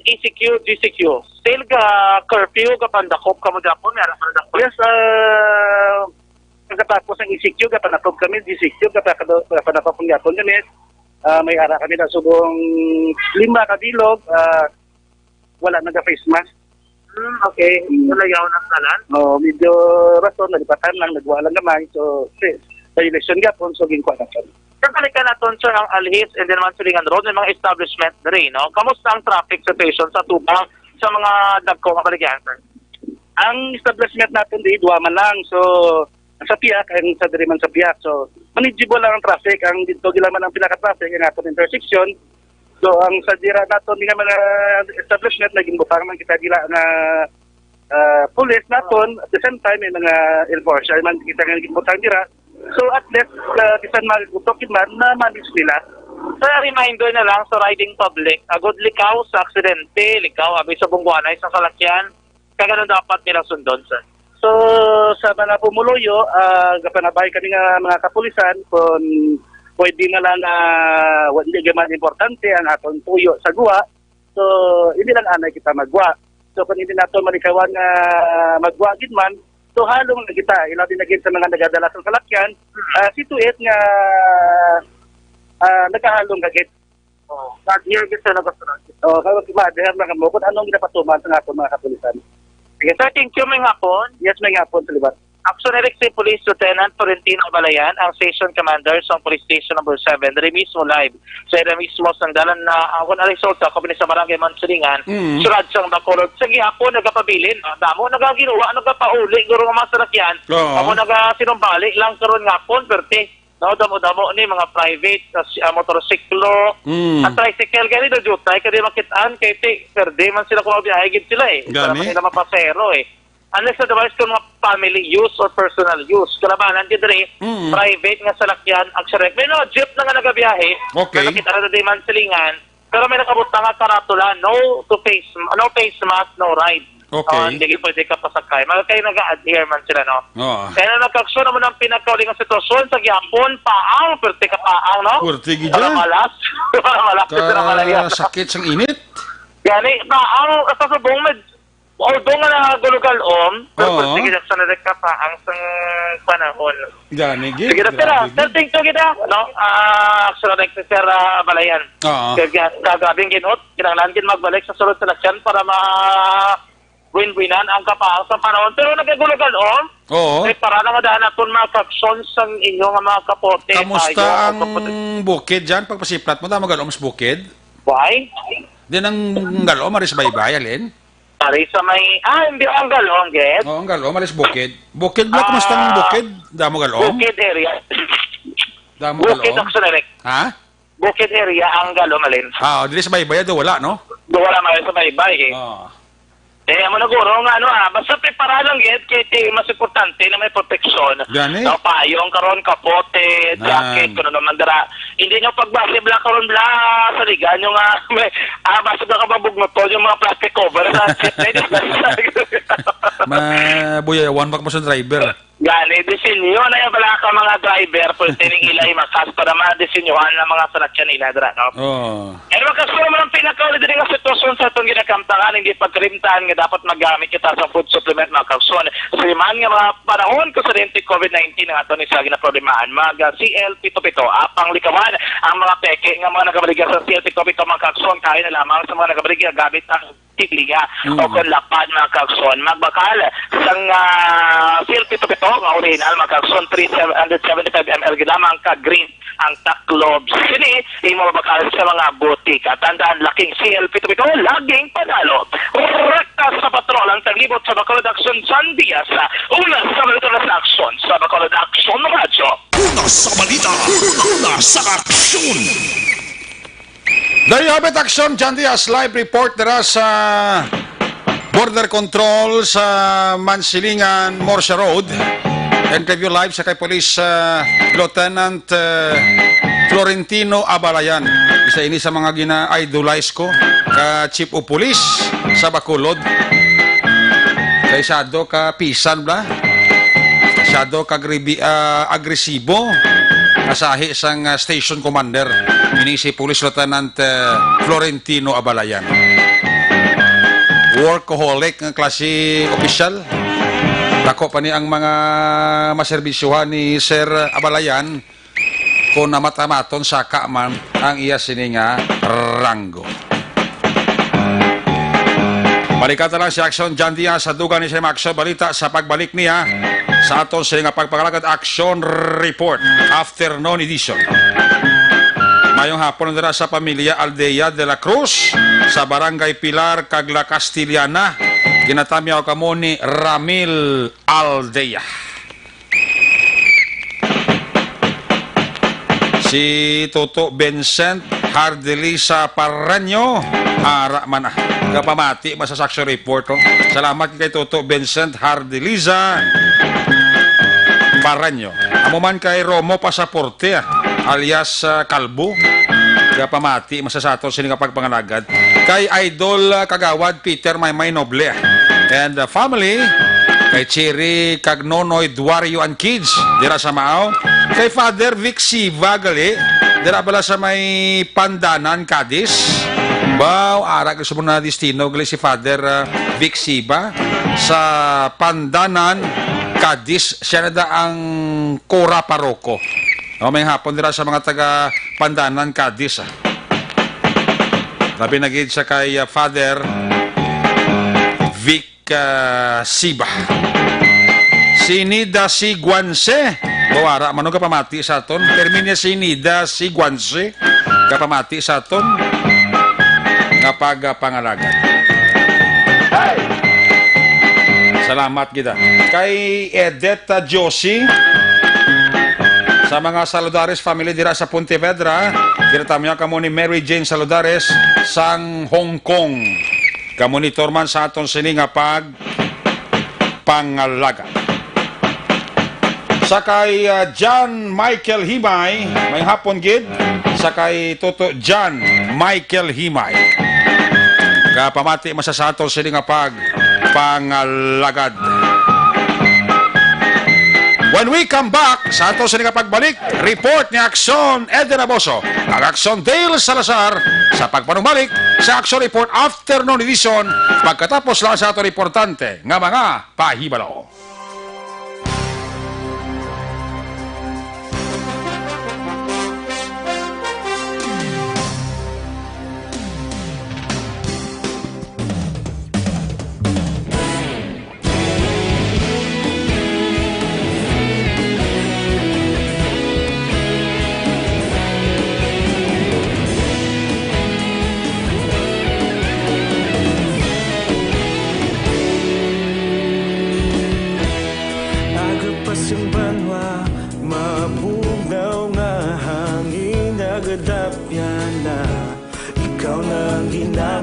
Speaker 6: ECQ, GCQ, still ka curfew, ka pandakop ka mo dapon, meron ka pandakop?
Speaker 7: Yes, pagkatapos ng ECQ, kapanakop kami, GCQ, kapanakop ng yapon kami. May ara kami na subong 5 kabilog, wala nag-face mask.
Speaker 6: Okay, nalayaw ng talan?
Speaker 7: Medyo rason, nalipatan lang, nagwa lang gamay. So, sa election gapon, so ginkuha na kami.
Speaker 6: Sir, balikan natin, sir, ang Alhis and then Mansilingan Road, may mga establishment na rin, no? Kamusta ang traffic situation sa tubang sa mga dagko nga baligyan, sir?
Speaker 7: Ang establishment natin di duwa man lang. So, sa Piak, ang sa diri man sa Piak. So, manageable lang ang traffic. Ang dito gilaman ang pinaka-traffic, ang aton intersection. So, ang sa dira nato nga mga establishment, naging butang man kita dila na police naton. At the same time, may mga enforcer man kita nga naging butang dira. So, at least, bisan magutokin man, na-manage nila.
Speaker 6: Sir, reminder na lang sa riding public, agod likaw sa aksidente, likaw, abay sa bungguanay, sa salakyan, kagano dapat nilang sundon, sir?
Speaker 7: So, sa mga pumuluyo, kapanabay kami nga mga kapulisan, kung pwede nga lang hindi gaman importante ang atong tuyo sa guwa. So, hindi lang anay kita magwa. So, kung hindi nato malikawan nga magwa gid man, so halong na kita. Ilabi na gid sa mga nagadala sa salakyan, situate nga nagahalong kagit.
Speaker 6: Nag-hear gid sa nagasunod.
Speaker 7: Kaya ma-adhere na kamo kung anong ginapatuman sa atong mga kapulisan.
Speaker 6: Sige, sir, thank you, may hapon.
Speaker 7: Yes, may nga po sa libat.
Speaker 6: Action Eric si Police Lieutenant Florentino Balayan, ang Station Commander sa Police Station number 7, dari mismo live sa area mismo sa dalan na ako na resulta ko sa Barangay Mansilingan, surad siyang Bacolod. Sige ako nagapabilin, damo nagaginuwa, nagapauli, guro nga mga sarakyan, ako nagasinumbali lang karon nga po, perte. No, damo-damo ni mga private motorsiklo at tricycle kani do jutay kadi makitaan kay perde man sila kung mabiyahigid sila para man nila mapasero unless otherwise kung mga family use or personal use. Kalabanan di diri private nga salakyan ang sarek. May no jeep na nga nagabiyahe.
Speaker 3: Okay.
Speaker 6: Nakita na di Mansilingan. Pero may nakabot nga karatula, no face mask, no ride.
Speaker 3: Okay.
Speaker 6: Hindi pwede ka pasakay. Mga kayo nag-adhere man sila, no?
Speaker 3: Oo.
Speaker 6: Kaya na nagkaksyon naman ang pinakauling sitwasyon sa Gyapon, paang, pwerte ka paang, no?
Speaker 3: Pwerte gid
Speaker 6: Para
Speaker 3: yan.
Speaker 6: malas. Para malas. Para malas.
Speaker 3: Sakit sang init.
Speaker 6: Gani, paang, sa subong med, although nga nagulugal-om, pero
Speaker 3: Oo.
Speaker 6: pwerte gid sa narik ka paang sa panahon.
Speaker 3: Gani gid.
Speaker 6: Sige na,
Speaker 3: Grabe gid.
Speaker 6: terting to kita, no? Action like si Sir Balayan.
Speaker 3: Oo.
Speaker 6: Kagabing ginot, kinanglan kin magbalik sa sulod sa laksyan para win-winan ang kapaang sa panahon. Pero nagagulugan-om,
Speaker 3: Oo.
Speaker 6: para na nga daan natin mga kapsyon sa inyong mga kapote.
Speaker 3: Kamusta ang
Speaker 6: kapote.
Speaker 3: bukid dyan? Pagpasiplat mo, tama galom sa bukid?
Speaker 6: Why?
Speaker 3: Din ang galom, maris baybay, alin?
Speaker 6: Pari sa may, hindi ang galong, get?
Speaker 3: Oo, ang galom, maris bukid. Bukid ba? Kamusta ang bukid? Damo galom?
Speaker 6: Bukid area.
Speaker 3: Damo
Speaker 6: Bukid
Speaker 3: galom?
Speaker 6: ang sunarek.
Speaker 3: Ha?
Speaker 6: Bukid area ang galong, alin.
Speaker 3: Dili sa baybay, do wala, no?
Speaker 6: Wala man sa baybay, eh.
Speaker 3: Oo.
Speaker 6: Mo naguro nga basta prepara lang get kay mas importante na may proteksyon.
Speaker 3: Gani?
Speaker 6: No, payong karon kapote, jacket kuno naman dara. Hindi nyo pagbase bla karon bla sa liga nyo nga may basta ka kababugnot to yung mga plastic cover sa chip na
Speaker 3: Mabuyawan pag mo sa driver.
Speaker 6: Gani, disenyo na yung bala ka mga driver kung tining ilay makas para ma-disenyohan ng mga salakyan nila dara, no?
Speaker 3: Oo.
Speaker 6: And magkasuro mo ng pinakauli din nga sitwasyon sa itong ginakamtangan, hindi pagkarimtaan nga dapat magamit kita sa food supplement mga kakson. Sa liman nga mga panahon ko sa rintik COVID-19 nga ito ni sa ginaproblemahan, CL-Pito-Pito, apang likawan ang mga peke nga mga nagabaligya sa CL-Pito-Pito mga kakson, kaya na lamang sa mga nagabaligya gamit ang tigliga o kung lapad mga kakson. Magbakal sang CL-Pito-Pito nga original mga kakson, 375 ml lamang ka-green ang taklob. Sini, imo mabakal sa mga butika. Tandaan, laking CL-Pito-Pito, laging panalo. Rekta sa patrol ang taglibot sa Bacolod Action San Diaz. Una sa balita na aksyon sa Bacolod Action Radio.
Speaker 5: Una sa balita. Una sa aksyon.
Speaker 3: There you have it, Action John Diaz, live report dara sa border control sa Mansilingan, Morsha Road. Interview live sa kay Police Lieutenant Florentino Abalayan. Isa ini sa mga gina-idolize ko ka Chief of Police sa Bacolod. Kay Sado ka pisan bla. Sado ka agresibo. Asahi sang station commander ini si Police Lieutenant Florentino Abalayan. Workaholic ng klase official. Dako pa ni ang mga maserbisyuhan ni Sir Abalayan kung namatamaton sa kaman ang iya sininga ranggo. Balikata lang si Action John Diaz sa dugan ni Sir Action balita sa pagbalik niya sa aton sininga pagpakalagad Action Report Afternoon Edition. Mayong hapon nandara sa pamilya Aldea de la Cruz sa Barangay Pilar, Cagla, Castillana. Ginatamyaw kamo ni Ramil Aldea. Si Toto Vincent Hardelisa Parranyo ara man kapamati masasaksyo report. Salamat kay Toto Vincent Hardelisa Parranyo. Amo man kay Romo Pasaporte alias Kalbo. Kapamati masasato sini kapag panganagad kay Idol Kagawad Peter Maymay Noble and the family kay Cherry Cagnonoy Duario and Kids dira sa Mao kay Father Vic Siva gali dira bala sa may Pandanan Cadiz baw ara gusto mo na destino gali si Father Vic Siva sa Pandanan Cadiz siya na ang Cora Paroko. May hapon dira sa mga taga Pandanan, Cadiz. Labi nagid sa kay Father Vic Siba. Sinida Siguanse. Bawara, mano ka pamati sa aton? Terminya Sinida Siguanse. Kapamati sa aton. Nga pagpangalagan. Salamat kita. Kay Edeta Josie. Sa mga Saludares family dira sa Pontevedra, kinatamya kamo ni Mary Jane Saludares sang Hong Kong. Kamonitor man sa aton sini nga pangalaga. Sakay John Michael Himay, may hapon gid. Sakay Toto John Michael Himay. Kapamati masa sa aton sini nga pangalagad. When we come back, sa ato sa pagbalik, report ni Aksyon Eden Aboso, ang Aksyon Dale Salazar, sa pagpanumbalik sa Aksyon Report Afternoon Edition, pagkatapos lang sa ato reportante nga mga pahibalo.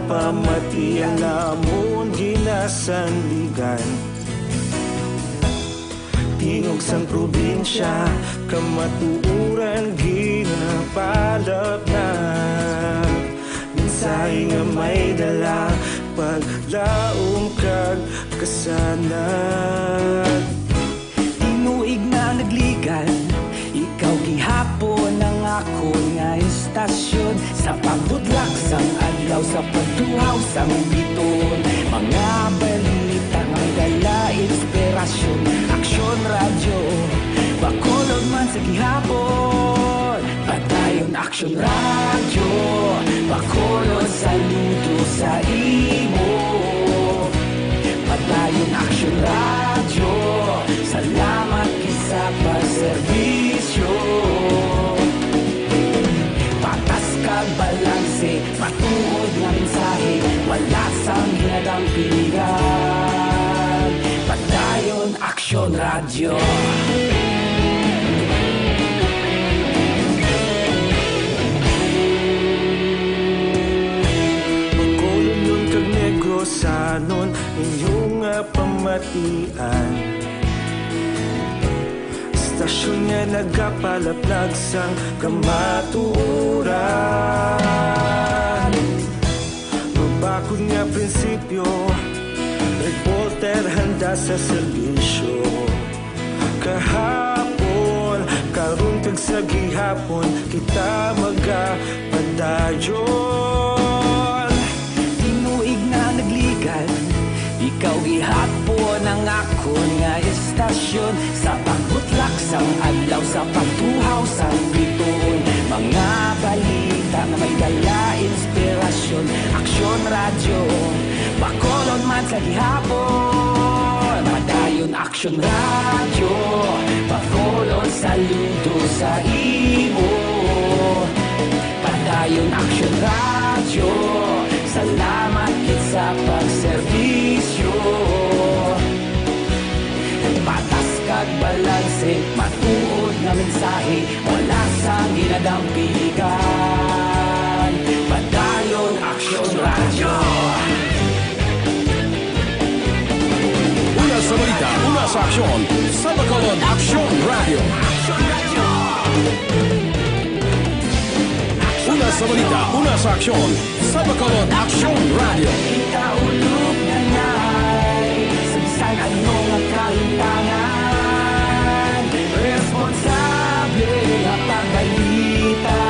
Speaker 8: Pamatian namon ginasandigan tingog sang probinsya kamatuuran ginapalap na minsay nga may dala paglaom kag kasanad tinuig na nagligan ikaw gihapon ang ako nga istasyon sa pagbutlak sang adlaw sa pagtuhaw sang biton mga balita nga dala inspirasyon Aksyon Radyo Bacolod man sa gihapon padayon Aksyon Radyo Bacolod saludo sa imo padayon Aksyon Radyo salamat kisa pagserbisyo balanse, matuod nga mensahe wala sang hinadang pilihan padayon Aksyon Radyo Bacolod nun kag Negros sanon inyong pamatian istasyon nga nagapalaplag sang kamatuuran mabakod nga prinsipyo reporter handa sa serbisyo kahapon karon kag sa gihapon kita magapadayon tinuig na nagligan ikaw gihapon ang akon nga istasyon sa pagbutlak sang adlaw sa pagtuhaw sang biton mga balita nga may dala inspirasyon Aksyon Radyo Bacolod man sa gihapon padayon Aksyon Radyo Bacolod saludo sa imo padayon Aksyon Radyo salamat kit sa pagserbisyo patas kag balanse matuod nga mensahe wala sang hinadang piligan padayon Aksyon Radyo
Speaker 1: Una sa balita, una sa aksyon, sa Bacolod Aksyon Radio. Una sa balita, una sa aksyon, sa Bacolod Aksyon Radio.
Speaker 8: Ikaulog na ngay sa bisan anong ang kalintangan responsable na pagbalita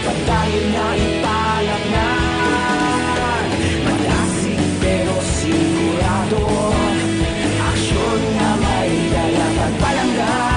Speaker 8: padayon na ipalak na malasig pero sigurado aksyon na may dala pagpalanggan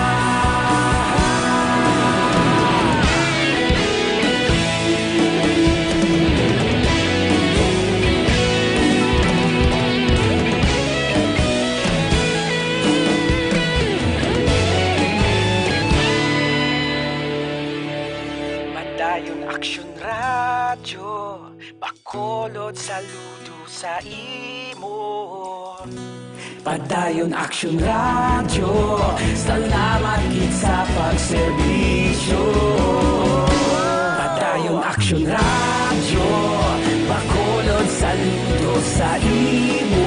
Speaker 8: Padayon Aksyon Radyo, Bacolod saludo sa imo. Padayon Aksyon Radyo, salamat gid sa pagserbisyo. Padayon Aksyon Radyo, Bacolod saludo sa imo.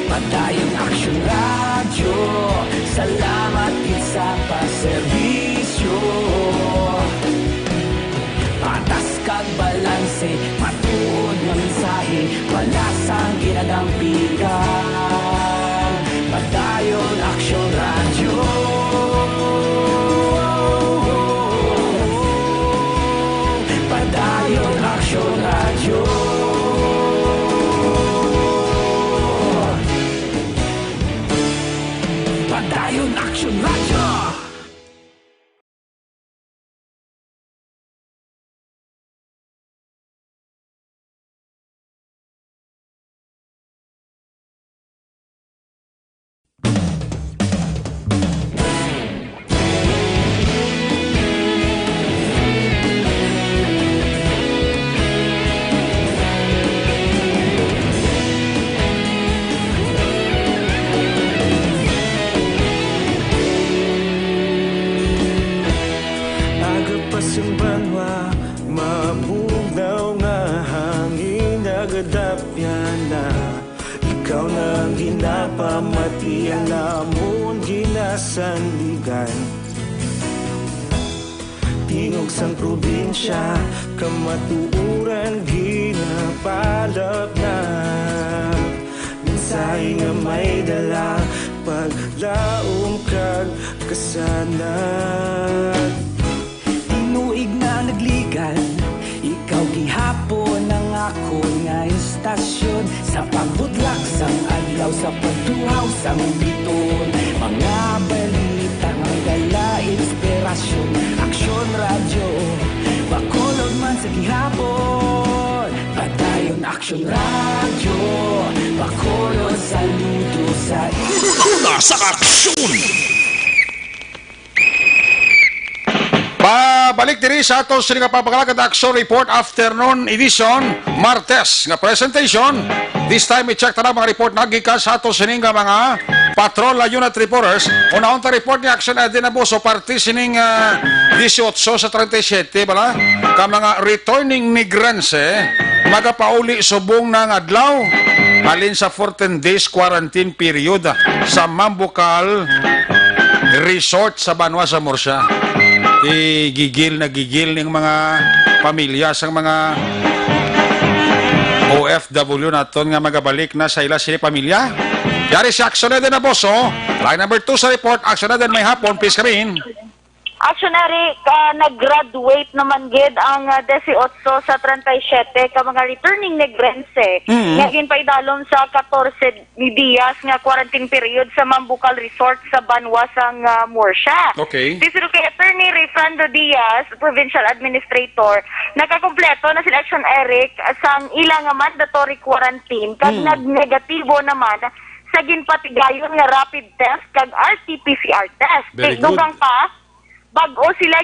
Speaker 8: Padayon Aksyon Radyo, salamat gid sa pagserbisyo. Patas kag balanse, matuod nga mensahe, wala sang ginadampigan. Padayon Aksyon Radyo. Padayon Aksyon Radyo. Padayon Aksyon Radyo.
Speaker 9: Agapasumbanwa, mabugnaw nga hangin nagadapyan na. Ikaw na ang ginapamatian namon ginasandigan. Tingog sang probinsya, kamatuuran ginapalap na. Mensahe nga may dala, paglaom kag kasanag.
Speaker 8: Tinuig na nagligan, ikaw gihapon ang ako nga istasyon. Sa pagbudlak sang adlaw, sa pagtuhaw sang biton, mga balita nga dala inspirasyon. Aksyon Radyo, Bacolod man sa gihapon. Padayon Aksyon Radyo, Bacolod saludo sa imo.
Speaker 5: Una sa aksyon!
Speaker 3: Pabalik diri sa ato sa nga papakalagad Action Report Afternoon Edition Martes nga presentation. This time i-check na mga report nagikan sa ato sining nga mga patrol unit reporters. Una-unang report ni Action Edin Abuso party sining 18 sa 37 bala ka mga returning migrantes magapauli subong ng adlaw halin sa 14 days quarantine period sa Mambucal Resort sa Banwa sa Murcia. Gigil na gigil ng mga pamilya sa mga OFW naton nga magabalik na sa ila sila pamilya. Yari si Action Edin Abuso. Line number 2 sa report. Action Edin may hapon. Please come in.
Speaker 10: Actually, nag-graduate naman gid ang 18 sa 37 ka mga returning migrantes. Ngagin pa idalom sa 14 dias nga quarantine period sa Mambucal Resort sa Banwa sang Murcia.
Speaker 3: Okay.
Speaker 10: Sisiro kay Attorney Refrando Diaz, Provincial Administrator, nakakompleto na sila Action Eric sang ilang mandatory quarantine kag nag-negatibo naman sa ginpatigayon nga rapid test kag RT-PCR test.
Speaker 3: Very good.
Speaker 10: Dugang pa bag-o sila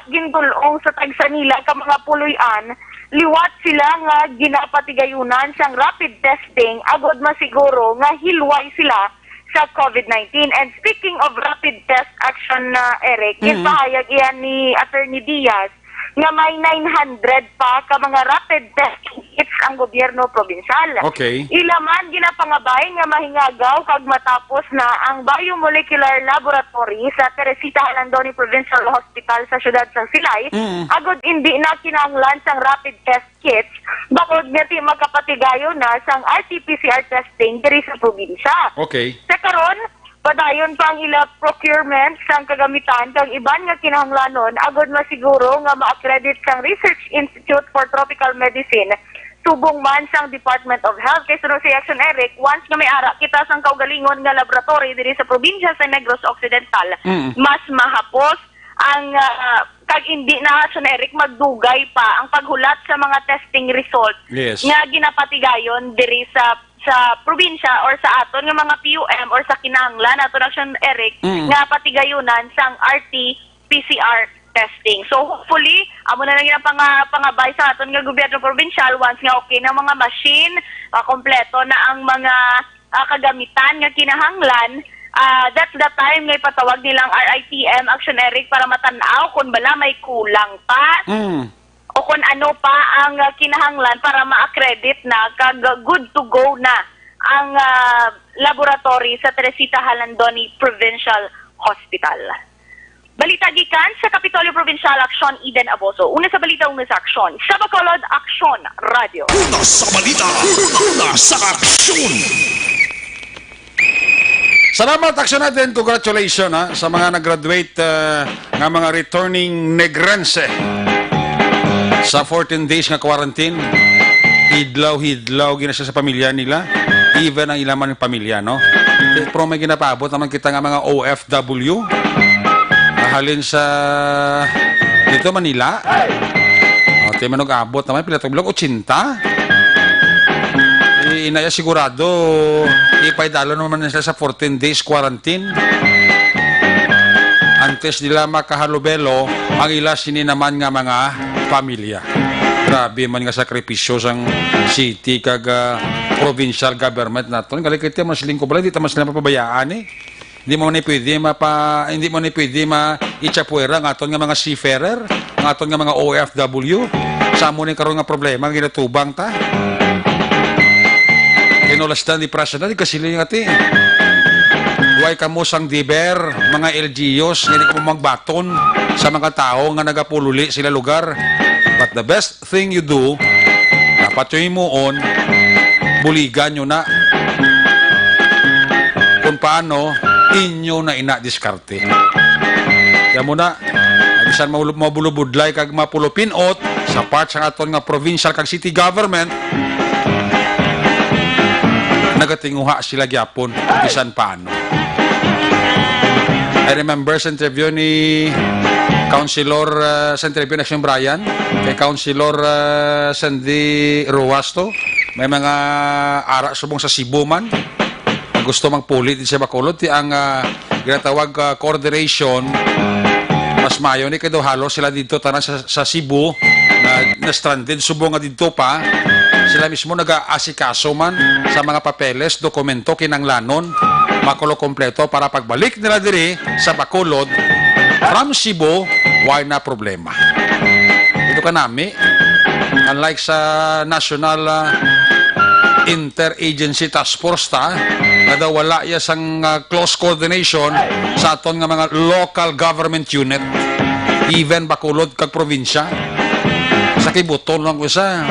Speaker 10: gindulong sa tagsa nila ka mga puluyan, liwat sila nga ginapatigayunan sang rapid testing agod masiguro nga hilway sila sa COVID-19. And speaking of rapid test Action Eric, ipahayag iyan ni Attorney Diaz nga may 900 pa ka mga rapid test kits ang gobyerno probinsal.
Speaker 3: Okay.
Speaker 10: Ilaman ginapangabay nga mahingagaw kag matapos na ang Biomolecular Laboratory sa Teresita Halandoni Provincial Hospital sa siyudad sang Silay. Agod hindi na kinahanglan sang rapid test kits bakod nga ti magkapatigayo na sang RT-PCR testing diri sa probinsya.
Speaker 3: Okay.
Speaker 10: Sa karon, padayon pa ang ila procurement sang kagamitan kag iban nga kinahanglanon agod masiguro nga ma-accredit sang Research Institute for Tropical Medicine subong man sang Department of Health. Kay sunod si Action Eric, once nga may ara kita sang kaugalingon nga laboratory diri sa probinsya sa Negros Occidental, mas mahapos ang kag hindi na Action Eric magdugay pa ang paghulat sa mga testing result nga ginapatigayon diri sa probinsya or sa aton nga mga PUM or sa kinahanglan aton Action Eric nga patigayunan sang RT-PCR testing. So hopefully, amo na lang yung pangabay sa aton nga gobyerno provincial once nga okay na mga machine, kompleto na ang mga kagamitan nga kinahanglan. That's the time nga ipatawag nilang RITM Action Eric para matanaw kung bala may kulang pa o kung ano pa ang kinahanglan para ma-accredit na good to go na ang laboratory sa Teresita Halandoni Provincial Hospital. Balita gikan sa Kapitolyo Provincial Action, Eden Aboso. Una sa balita, una sa aksyon. Sa Bacolod, Action Radio.
Speaker 5: Una sa balita, una sa aksyon.
Speaker 3: Salamat, aksyon natin. Congratulations sa mga nag-graduate nga mga returning Negrense sa 14 days nga quarantine. Hidlaw gina siya sa pamilya nila. Even ang ilaman ng pamilya, no? Pero may ginapabot naman kita nga mga OFW. Halin sa dito Manila. Tayo manog-abot naman, pilatog-bilog, 80. Inaya sigurado, ipaidalo naman sila sa 14 days quarantine. Antes nila makahalubelo, ang ila sini naman nga mga pamilya. Grabe man nga sakripisyo sang city kag provincial government naton. Galikit mo siling ko bala, di ta mas nila papabayaan eh. Hindi mo ni pwede ma-itsapuera ng aton nga mga seafarer, ng aton nga mga OFW. Sa mo ni karon nga problema nga ginatubang ta. Kinulastan di prasa na di kasiling ati. Huwag ka mo sang diber, mga LGUs, hindi ka mo magbaton sa mga tao nga nagapululi sila lugar. But the best thing you do, dapat yung mo on, buligan nyo na kung paano inyo na ina-diskarte. Kaya muna, bisan mabulubudlay kag mapulupinot sa parts ng aton nga provincial kag city government, nagatinguha sila gyapon bisan paano. I remember sa interview ni Councilor sa interview na siyang Brian kay Councilor Sandy Ruasto, may mga ara subong sa Cebu man gusto magpulit din sa Bacolod ang ginatawag coordination mas mayo ni kado halos sila dito tanan sa Cebu na stranded subong nga dito pa sila mismo nag-aasikaso man sa mga papeles, dokumento kinanglanon makulo kompleto para pagbalik nila diri sa Bacolod from Cebu why na problema ito kanami unlike sa national interagency task force na daw wala sang close coordination sa aton nga mga local government unit even Bacolod kag probinsya sa kibuton lang ko sa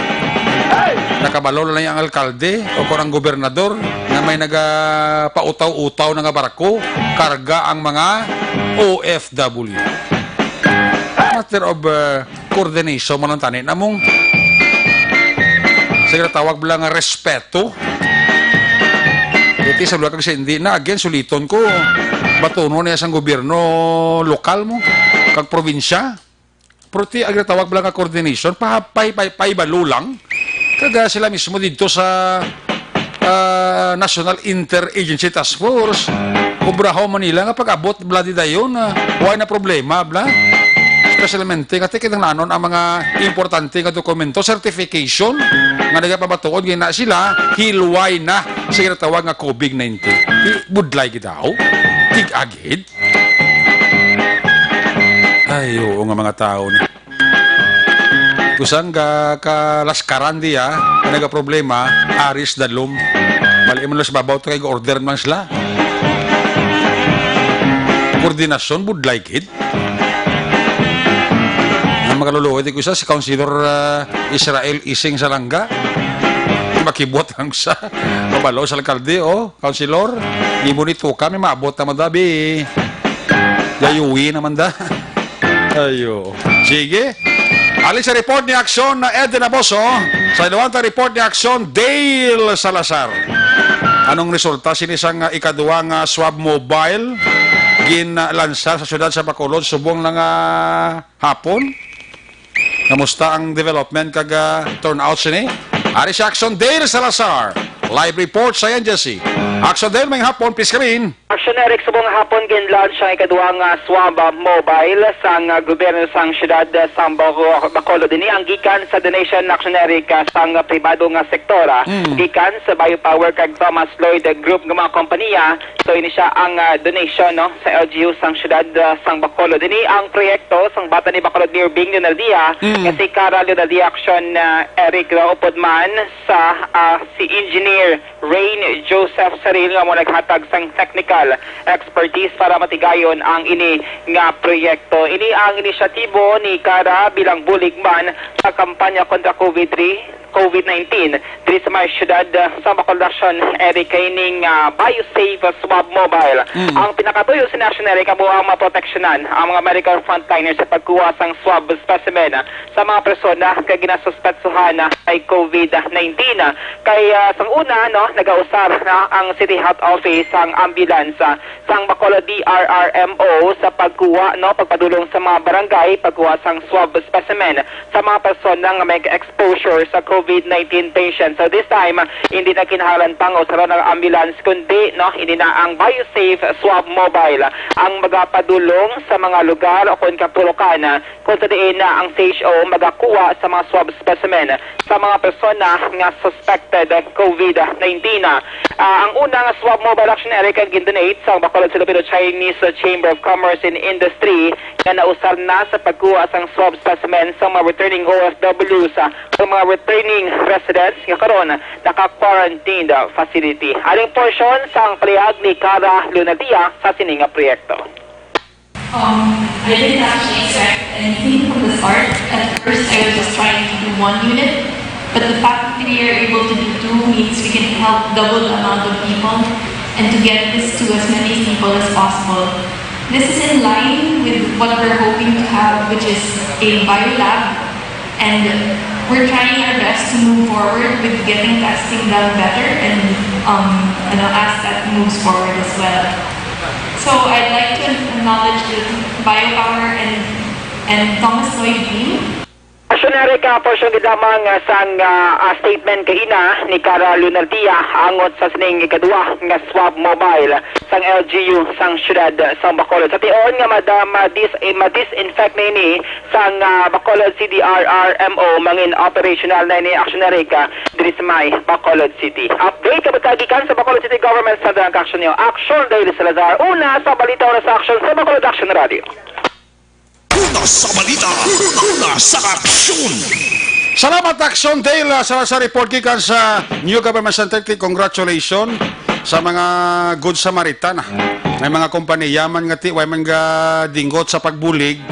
Speaker 3: nakabalo lang ang alkalde o kung ang gobernador na may nagapautaw-utaw na nga barako karga ang mga OFW matter of coordination mo lang tanin namong sige tawag lang nga respeto. Iti sa lugar kasi hindi na again suliton ko batuno na sang gobyerno lokal mo kag probinsya. Pero ti agri tawag lang nga coordination pay balulang kaga sila mismo dito sa National Interagency Task Force. Kubraho Manila nga pag-abot bla di dayon why na problema bla. Especialmente kasi kinanglanon ang mga importante nga dokumento, certification nga nagapabatuon gina sila hilway na sa ginatawag nga COVID-19. Budlay gidaw, tig-agid. Ay, oo nga mga tao ni. Kusang kalaskaran diya, ang nagaproblema, aris dalom. Mali mo lang sa babaw, kay order man sila. Koordinasyon, budlay gid. Makaluluwid ko isa si Councilor Israel Ising Salanga makibot ang sa kabalo sa alkalde Councilor ibo nito kami maabot na madabi yayuwi naman da ayo sige alin sa report ni aksyon na Eden Aboso sa ilawanta report ni aksyon Dale Salazar anong resulta sinisang ikaduwang swab mobile ginlansar sa syudad sa Bacolod subong lang hapon. Kamusta ang development kag turnout sini? Ari si Action Dale Salazar. Live report sa Jesse. Action Dale, may hapon, please come in.
Speaker 7: Action
Speaker 11: Action Eric subong hapon ginlaunch ang ikaduhang swab mobile sang gobyerno sang syudad sang Bacolod dinhi ang gikan sa donation Action Eric sang pribado nga sektora gikan sa Biopower kag Thomas Lloyd Group nga mga kompanya. So ini siya ang donation no sa LGU sang syudad sang Bacolod dinhi ang proyekto sang bata ni Bacolod near Bing Leonardia kasi Cara Leonardia Action Eric upod man sa si Engineer Rain Joseph Saril nga mo naghatag sang technical expertise para matigayon ang ini nga proyekto. Ini ang inisyatibo ni Cara bilang buligman sa kampanya kontra COVID-19 diri sa mga syudad sa Bacolod Action Eric kaining BioSafe Swab Mobile. Ang pinakatuyo sa National Eric amo ang maproteksyonan ang mga medical frontliners sa pagkuha sang swab specimen sa mga persona kay ginasuspetsuhan kay COVID-19. Kay sang una no nagausar na ang City Health Office ang ambulance sang Bacolod DRRMO sa pagkuha no pagpadulong sa mga barangay pagkuha sang swab specimen sa mga persona nga may exposure sa COVID-19 patients. So this time, hindi na kinahanglan pang usaran ng ambulance kundi no, hindi na ang BioSafe Swab Mobile ang magapadulong sa mga lugar o kung kapulukan kung saan na ang CHO magakuha sa mga swab specimen sa mga persona nga suspected COVID-19. Ang unang swab mobile action Eric ang gindonate sa Bacolod Filipino Chinese Chamber of Commerce and Industry na nausar na sa pagkuha sang swab specimen sa mga returning OFWs sa mga returning residents nga karon naka-quarantined facility. Aling portion sang playag ni Cara Leonardia sa sining nga proyekto.
Speaker 12: I didn't actually expect anything from the start. At first, I was just trying to do one unit, but the fact that we are able to do two means we can help double the amount of people and to get this to as many people as possible. This is in line with what we're hoping to have, which is a biolab, and we're trying our best to move forward with getting testing done better and as that moves forward as well. So I'd like to acknowledge the Biopower and Thomas Lloyd Green.
Speaker 11: Asyonary ka po siyang gidamang sang statement kaina ni Cara Leonardia angot sa sining ikadua nga swab mobile sang LGU sang syudad sang Bacolod. Sa tion nga ma-disinfect na ini sang Bacolod CDRRMO mangin operational na ini asyonary ka diri sa may Bacolod City. Update ka magkagikan sa Bacolod City Government sa Drang Action niyo. Action Daily Salazar. Una sa balita na sa Action sa Bacolod Action Radio.
Speaker 5: Una sa balita, una sa aksyon.
Speaker 3: Salamat Action Dale sa report gikan sa New Government Center. Congratulations sa mga good Samaritan. May mga kompanya man nga ti way man nga dinggot sa pagbulig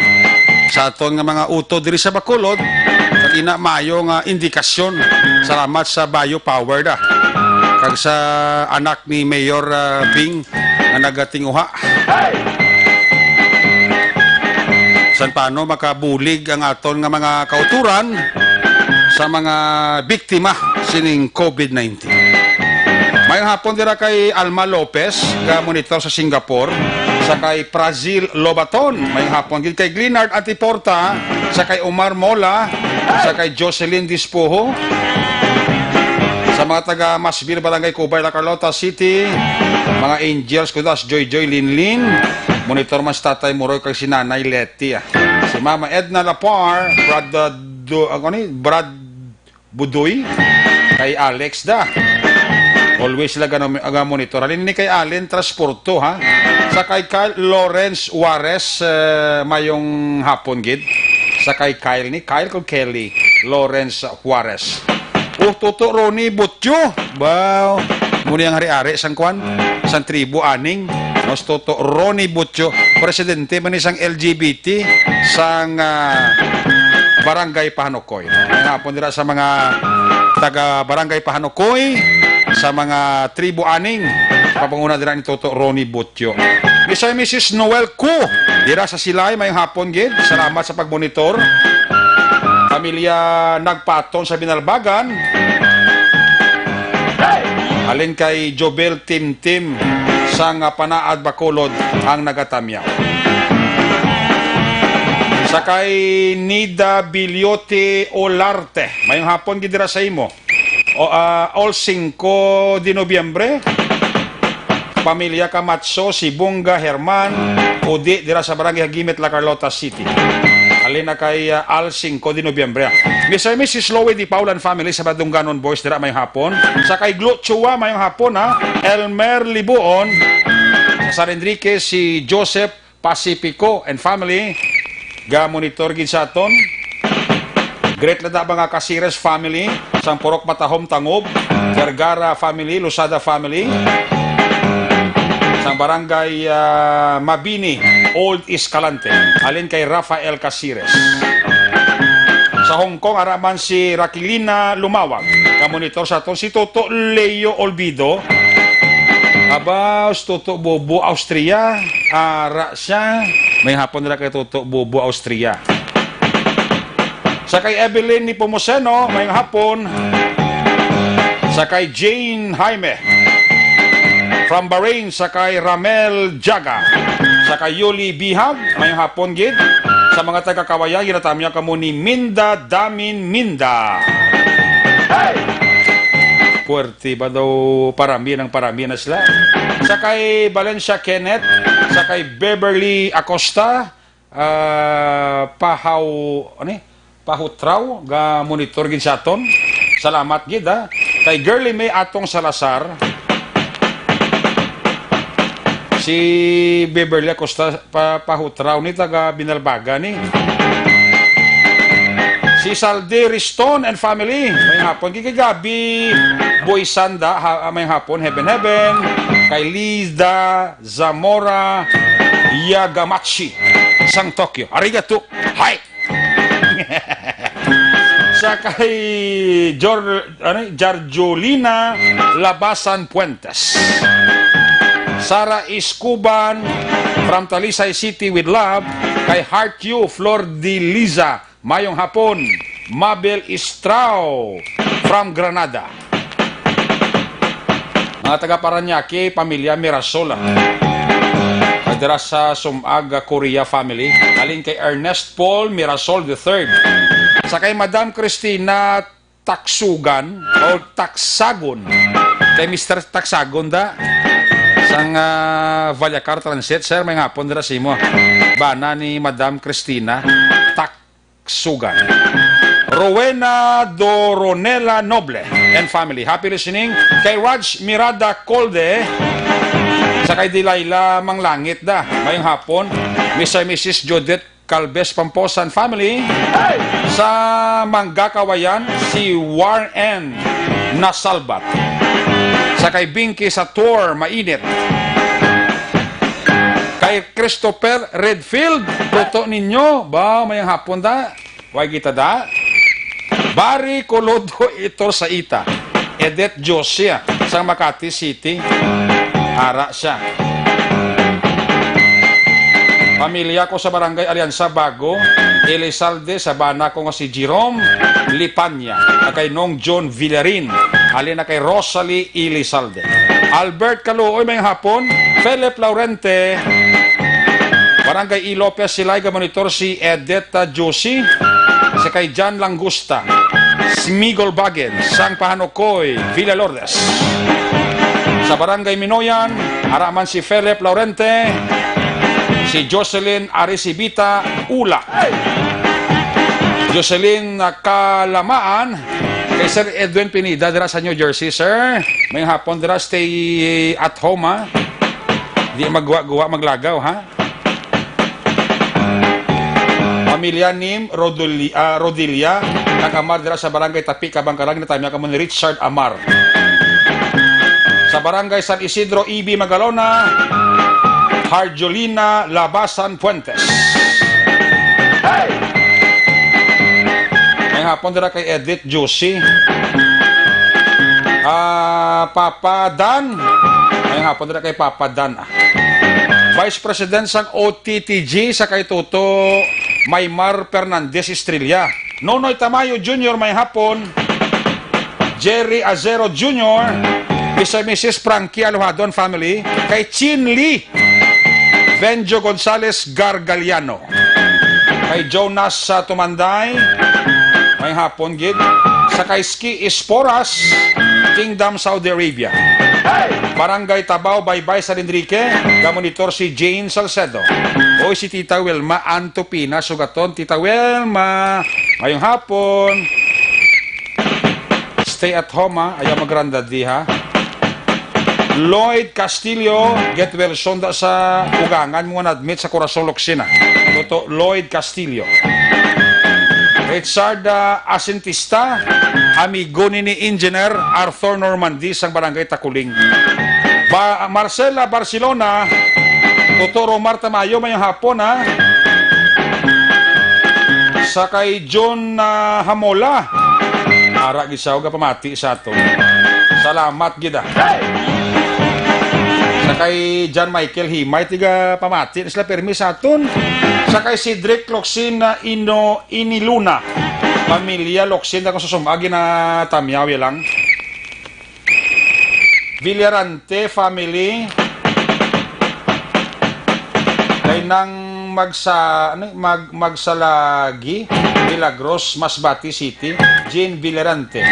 Speaker 3: sa aton nga mga uto diri sa Bacolod. Kag ina mayo nga indikasyon. Salamat sa Biopower da. Kag sa anak ni Mayor Bing nga nagatinguha. San paano makabulig ang aton nga mga kauturan sa mga biktima sining COVID-19. Mayang hapon dira kay Alma Lopez, nga monitor sa Singapore, sa kay Brazil Lobaton, mayang hapon din kay Glenard Antiporta, sa kay Omar Mola, sa kay Jocelyn Dispoho, sa mga taga Masville, Barangay Cubay, La Carlota City, mga Angels, kudas Joy Linlin, monitor man sa Tatay Moroy kay si Nanay Letty. Si Mama Edna Lapar, Brad Budoy, kay Alex da. Always sila aga monitor. Alin ni kay Allen Transporto ha. Sa kay Kyle Lawrence Juarez mayong hapon gid. Sa kay Kyle kung Kelly Lawrence Juarez. Toto Ronnie Butyo. Wow. Muna yung hari-ari sang kwan, sang tribo aning. Mas Toto Ronnie Butyo, presidente man isang LGBT sang Barangay Pahanokoy. May hapon dira sa mga taga Barangay Pahanokoy, sa mga tribo aning, papanguna dira ni Toto Ronnie Butyo. Misa Mrs. Noel Ku, dira sa Silay, may hapon gid. Salamat sa pagmonitor. Pamilya Nagpaton sa Binalbagan. Alin kay Jobel Tim sang Panaad Bacolod ang nagatamyaw. Sa kay Nida Bilyote Olarte, mayong hapon gidira sa imo. All 5 de Nobyembre. pamilya Camacho, si Bunga Herman, Udi, dira sa barangay Hagimit, La Carlota City. Alin na kay Al 5 de Nobyembre. Mr. and Mrs. Lowe di Paulan family sa Badungganon Boys, dira mayong hapon. Sa kay Glo Chua, mayong hapon ha. Elmer Libuon. Sa San Enrique, si Joseph Pacifico and family. Ga monitor gid sa aton. Great lada mga Casires family. Sang Purok Matahom Tangob. Vergara family, Lusada family. Sang barangay Mabini, Old Escalante. Alin kay Rafael Casires. Sa Hong Kong, araman si Raquelina Lumawag. Kamonitor sa to si Toto Leo Olvido. Aba, Toto Bobo Austria. Ara siya. May hapon nila kay Toto Bobo Austria. Sa kay Evelyn ni Pomoseno, may hapon. Sa kay Jane Jaime. From Bahrain, sa kay Ramel Jaga. Sa kay Yuli Bihag, may hapon gid. Sa mga taga-Kawayan, ginatamya kamo ni Minda Damin Minda. Hey! Puwerte ba daw parami na sila? Sa kay Valencia Kenneth, sa kay Beverly Acosta, Pahutraw, ga monitor gid sa aton. Salamat gid ha. Kay Girlie May Atong Salazar, si Beverly Acosta Pahutraw ni taga Binalbaga ni. Si Salde Riston and family, may hapon. Kay Gabi Boy Sanda, may hapon. Heaven Heaven. Kay Lida Zamora Yagamachi, Sang Tokyo. Arigato. Hi! Sa kay Jarjolina Labasan Puentes. Sara Iscuban from Talisay City with love. Kay Heart You Flor de Liza, mayong hapon. Mabel Istrao from Granada. Mga taga Paranaque, pamilya Mirasola. Kadira sa Sumaga Korea family. Alin kay Ernest Paul Mirasol III. Sa kay Madam Cristina Taksugan o Taksagon. Kay Mr. Taksagon da. Sang Valyacar Transit, sir, may hapon dira simo. Bana ni Madam Cristina Taksugan. Rowena Doronela Noble and family. Happy listening. Kay Raj Mirada Colde. Sa kay Dilayla Manglangit da. Mayong hapon. Mr. and Mrs. Judith Calves Pamposan family. Sa Manggakawayan, si Warren Nasalbat. Sa kay Binky sa tour, mainit. Kay Christopher Redfield, toto ninyo. Ba, mayang hapon da. Huwag kita da. Bari Colodo ito sa ita. Edith Josia sa Makati City. Ara siya. Pamilya ko sa Barangay Alianza Bago, Elizalde sa bana ko nga si Jerome Lipanya, na kay Nong John Villarin, alin na kay Rosalie Elizalde. Albert Kaluoy may hapon, Philip Laurente, Barangay Ilopez Silay, monitor si Edeta Josie, sa kay John Langusta, Smigol Bagen, Sang Pahanokoy, Villa Lourdes. Sa Barangay Minoyan, araman si Philip Laurente, si Jocelyn Arisibita Ula. Jocelyn Kalamaan, kay Sir Edwin Pinida, dira sa New Jersey, sir. May hapon dira, stay at home, ha? Di magwa maglagaw, ha? Pamilya Nim Rodilia, kakamar dira sa Barangay Tapi, Kabangkarang, natamya ka mo ni Richard Amar. Sa Barangay San Isidro, Ibi Magalona, Harjolina Labasan Puentes. Hey! May hapon dira kay Edith Josie. Papa Dan. May hapon dira kay Papa Dan. Vice President sang OTTG sa kay Toto Maymar Fernandez Estrella. Nonoy Tamayo Jr. may hapon. Jerry Azero Jr. Mrs. Frankie Aluhadon family. Kay Chin Lee Benjo Gonzales Gargaliano. Kay Jonas sa Tumanday, may hapon gid. Sa kay Ski Esporas, Kingdom Saudi Arabia. Barangay Tabaw, Baybay, San Enrique. Gamonitor si Jane Salcedo. O si Tita Wilma Antopina, Sugaton. Tita Wilma, ngayong hapon. Stay at home, ha? Ayaw magranda di, ha? Lloyd Castillo, get well sonda sa ugangan mo na admit sa Corazon Loxina. Toto Lloyd Castillo. Richard Asintista, amigo ni Engineer Arthur Normandy sa Barangay Takuling. Marcela Barcelona, Totoro Marta Mayo, mayong hapon, ha? Sa kay John Hamola, ara gisaw ka pamati sa ato. Salamat gida. Sa kay John Michael Himay, tiga pamati sila permi sa aton. Sa kay Cedric Locsin na Iniluna, pamilya Locsin na kung susumagi na tamyaw lang. Villarante family, kay nang magsalagi, Milagros, Masbati City, Jean Villarante.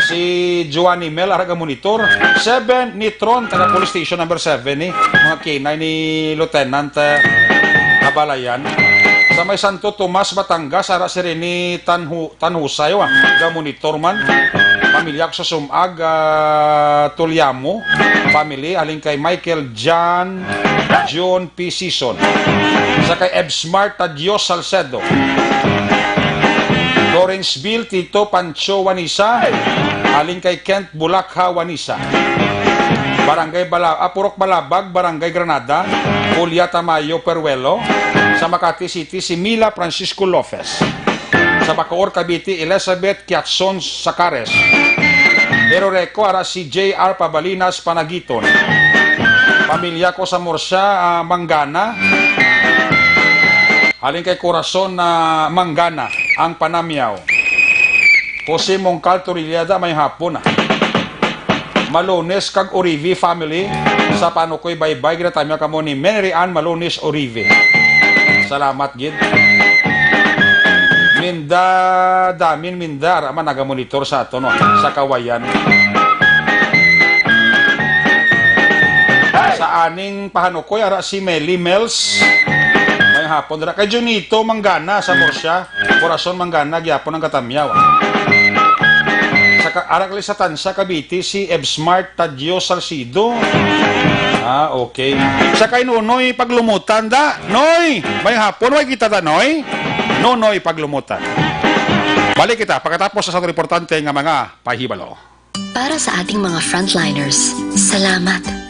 Speaker 3: Si Joanny Mel, araga monitor. 7, Nitron, taga police station number 7 ni. Mga K9 ni Lieutenant Abalayan. Sa may Santo Tomas, Batangas, ara si Rene Tanhusay, ga monitor man. Pamilya ko sa Sumag, Tulyamo. Family, aling kay Michael John P. Season. Sa kay Ebsmart Tadios Salcedo. Lawrenceville, Tito Pancho Wanisa, aling kay Kent Bulakha Wanisa. Barangay Purok Balabag, Barangay Granada, Julia Tamayo Peruelo. Sa Makati City, si Mila Francisco Lopez. Sa Bacoor, Cavite, Elizabeth Kiatson Sacares. Eroreco, ara si J.R. Pabalinas Panagiton. Pamilya ko sa Murcia, Mangana. Aling kay Corazon na Mangana, ang Panamyaw. Jose Mongcal Torillada, may hapon. Malones kag Orive family, sa Panukoy Baybay, ginatamya ka mo ni Mary Ann Malones Orive. Salamat, gid. Mindar, ama nagamonitor sa ato, no? Sa Kawayan. Sa aning Pahanukoy, ara si Melly Mels, may hapon dira kay Junito Mangana sa Murcia, Corazon Mangana gyapon ang katamyaw. Sa arakli sa Tansa Cavite si Ebsmart Tadio Salcido. Okay. Sa kay Nonoy paglumutan da. Noy, may hapon way kita da Noy. Nonoy paglumutan. Balik kita pagkatapos sa ating importante nga mga pahibalo.
Speaker 13: Para sa ating mga frontliners, salamat.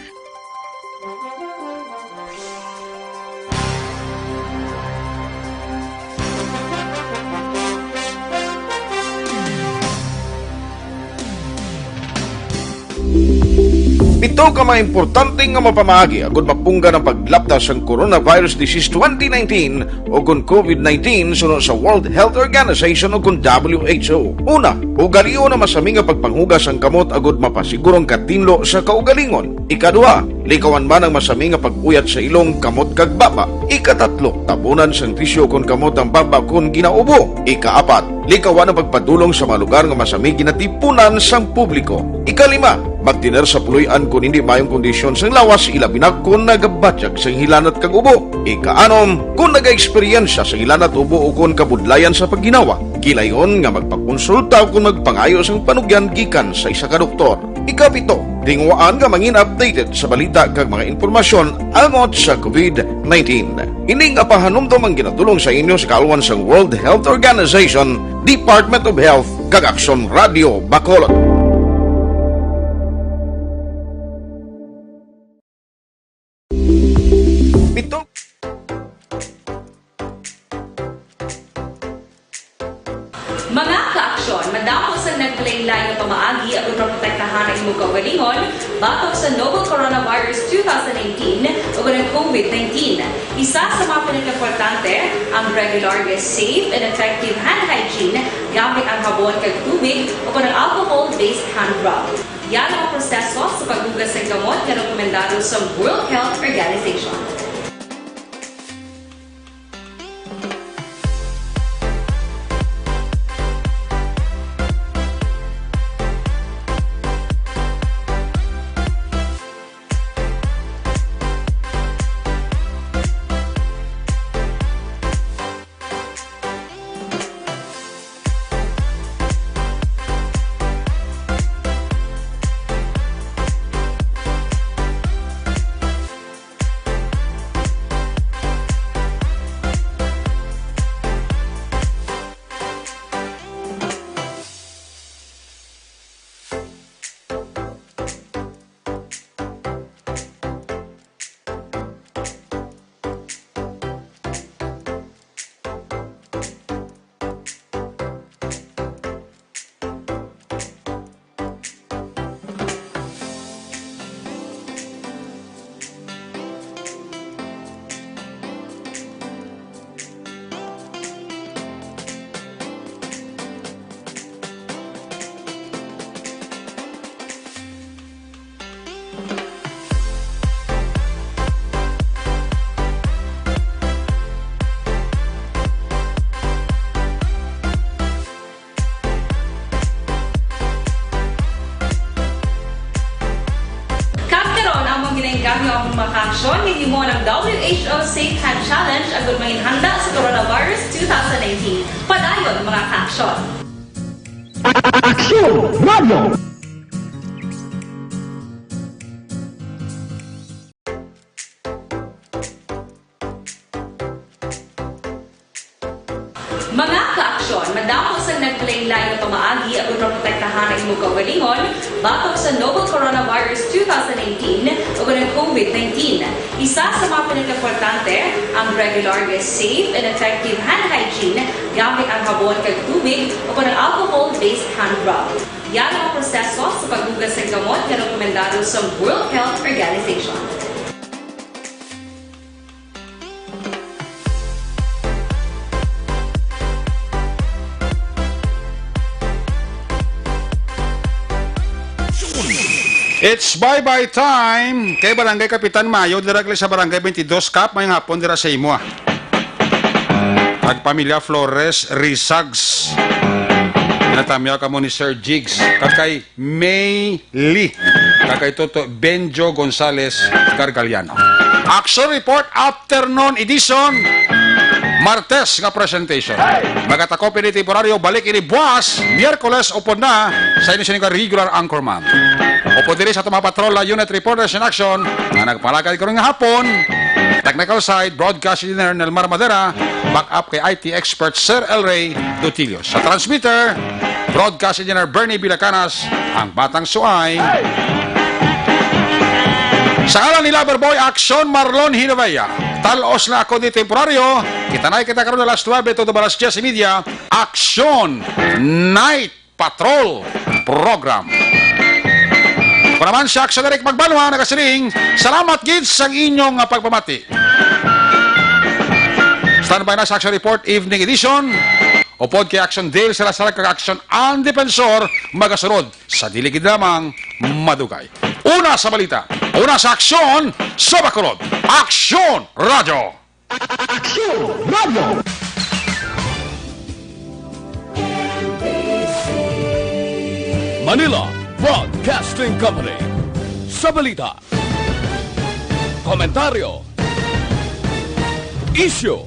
Speaker 14: Ito ka mga importante nga mapamagi agud mapungga ng paglaptas sa Coronavirus Disease 2019 o kung COVID-19 sunod sa World Health Organization o kung WHO. Una, ugalion na masami nga pagpanghugas ang kamot agud mapasigurong katinlo sa kaugalingon. Ikadua, likawan man ang masami nga pag-uyat sa ilong kamot kag baba. Ikatatlo, tabunan sang tisyo kung kamot ang baba kung ginaubo. Ikaapat, likawan ang pagpadulong sa mga lugar nga masami ginatipunan sang publiko. Ikalima, magtiner sa puluyan kung hindi mayong kondisyon sang lawas, ilabi na kung nagabatyag sang hilanat kag ubo. Ikaanom, kung nag-eksperyensya sang hilanat ubo o kung kabudlayan sa pagginawa. Gilayon nga magpakonsulta kung magpangayo sang panugyan gikan sa isa ka doktor. Ikapito, tingwaan nga mangin updated sa balita kag mga impormasyon angot sa COVID-19. Ining apahanumdum ang ginatulong sa inyo sa kaluan sang World Health Organization, Department of Health kag Aksyon Radio Bacolod.
Speaker 15: Mga ka-aksyon, madamo sa naglaylay na pamaagi at protektahan ang imong kaugalingon batok sa novel coronavirus 2019 o ng COVID-19. Isa sa mga pinaka-importante ang regular, safe and effective hand hygiene gamit ang habon kag tubig o ng alcohol-based hand rub. Yan ang proseso sa paghugas ng kamot na rekomendado sa World Health Organization. mo ng WHO Safe Hand Challenge agad may handa sa coronavirus 2019. Padayon mga ka-aksyon.
Speaker 8: Aksyon Radio!
Speaker 15: Mga ka-aksyon, madamo sa nagpalaylay na pamaagi at protektahan ang imong kaugalingon batok sa novel coronavirus 2018 o ng COVID-19. Isa sa mga pinaka-importante ang regular, safe, and effective hand hygiene gamit ang habon kag tubig o ng alcohol-based hand rub. Yan ang proseso sa paghugas ng gamot na rekomendado sa World Health Organization.
Speaker 3: It's bye-bye time kay Barangay Kapitan Mayo, directly sa Barangay 22 Cap, may hapon dira sa imo. Pamilya Flores Risags. Natamya ka mo ni Sir Jigs, kakay May Lee, kakay Toto Benjo Gonzales Gargaliano. Action Report Afternoon Edition, Martes nga presentation. Magatakopi ni temporaryo, balik ini buwas, Miyerkules upod na sa inyo siya regular anchorman. Upod diri sa mga patrola unit reporters in action na nagpalagay ko rin nga hapon. Technical side, broadcast engineer Nelmar Madera, backup kay IT expert Sir El Rey Dutilios. Sa transmitter, broadcast engineer Bernie Bilacanas, ang Batang Suay. Sa ngalan ni Loverboy Action Marlon Hinovaya, talos na ako di temporaryo, kita karoon na alas 9 to alas 10:30, Action Night Patrol Program. Kung naman si Action Eric Magbanwa, nagasiling, salamat kids sa inyong pagpamati. Standby na sa Action Report Evening Edition. Upod kay Action Dale sila sa Action ang Defensor, magasunod sa diligid lamang madugay. Una sa balita, una sa aksyon sa Bacolod, Action Radio!
Speaker 8: Aksyon Radio!
Speaker 1: Manila Broadcasting Company. Sa balita, komentaryo, issue,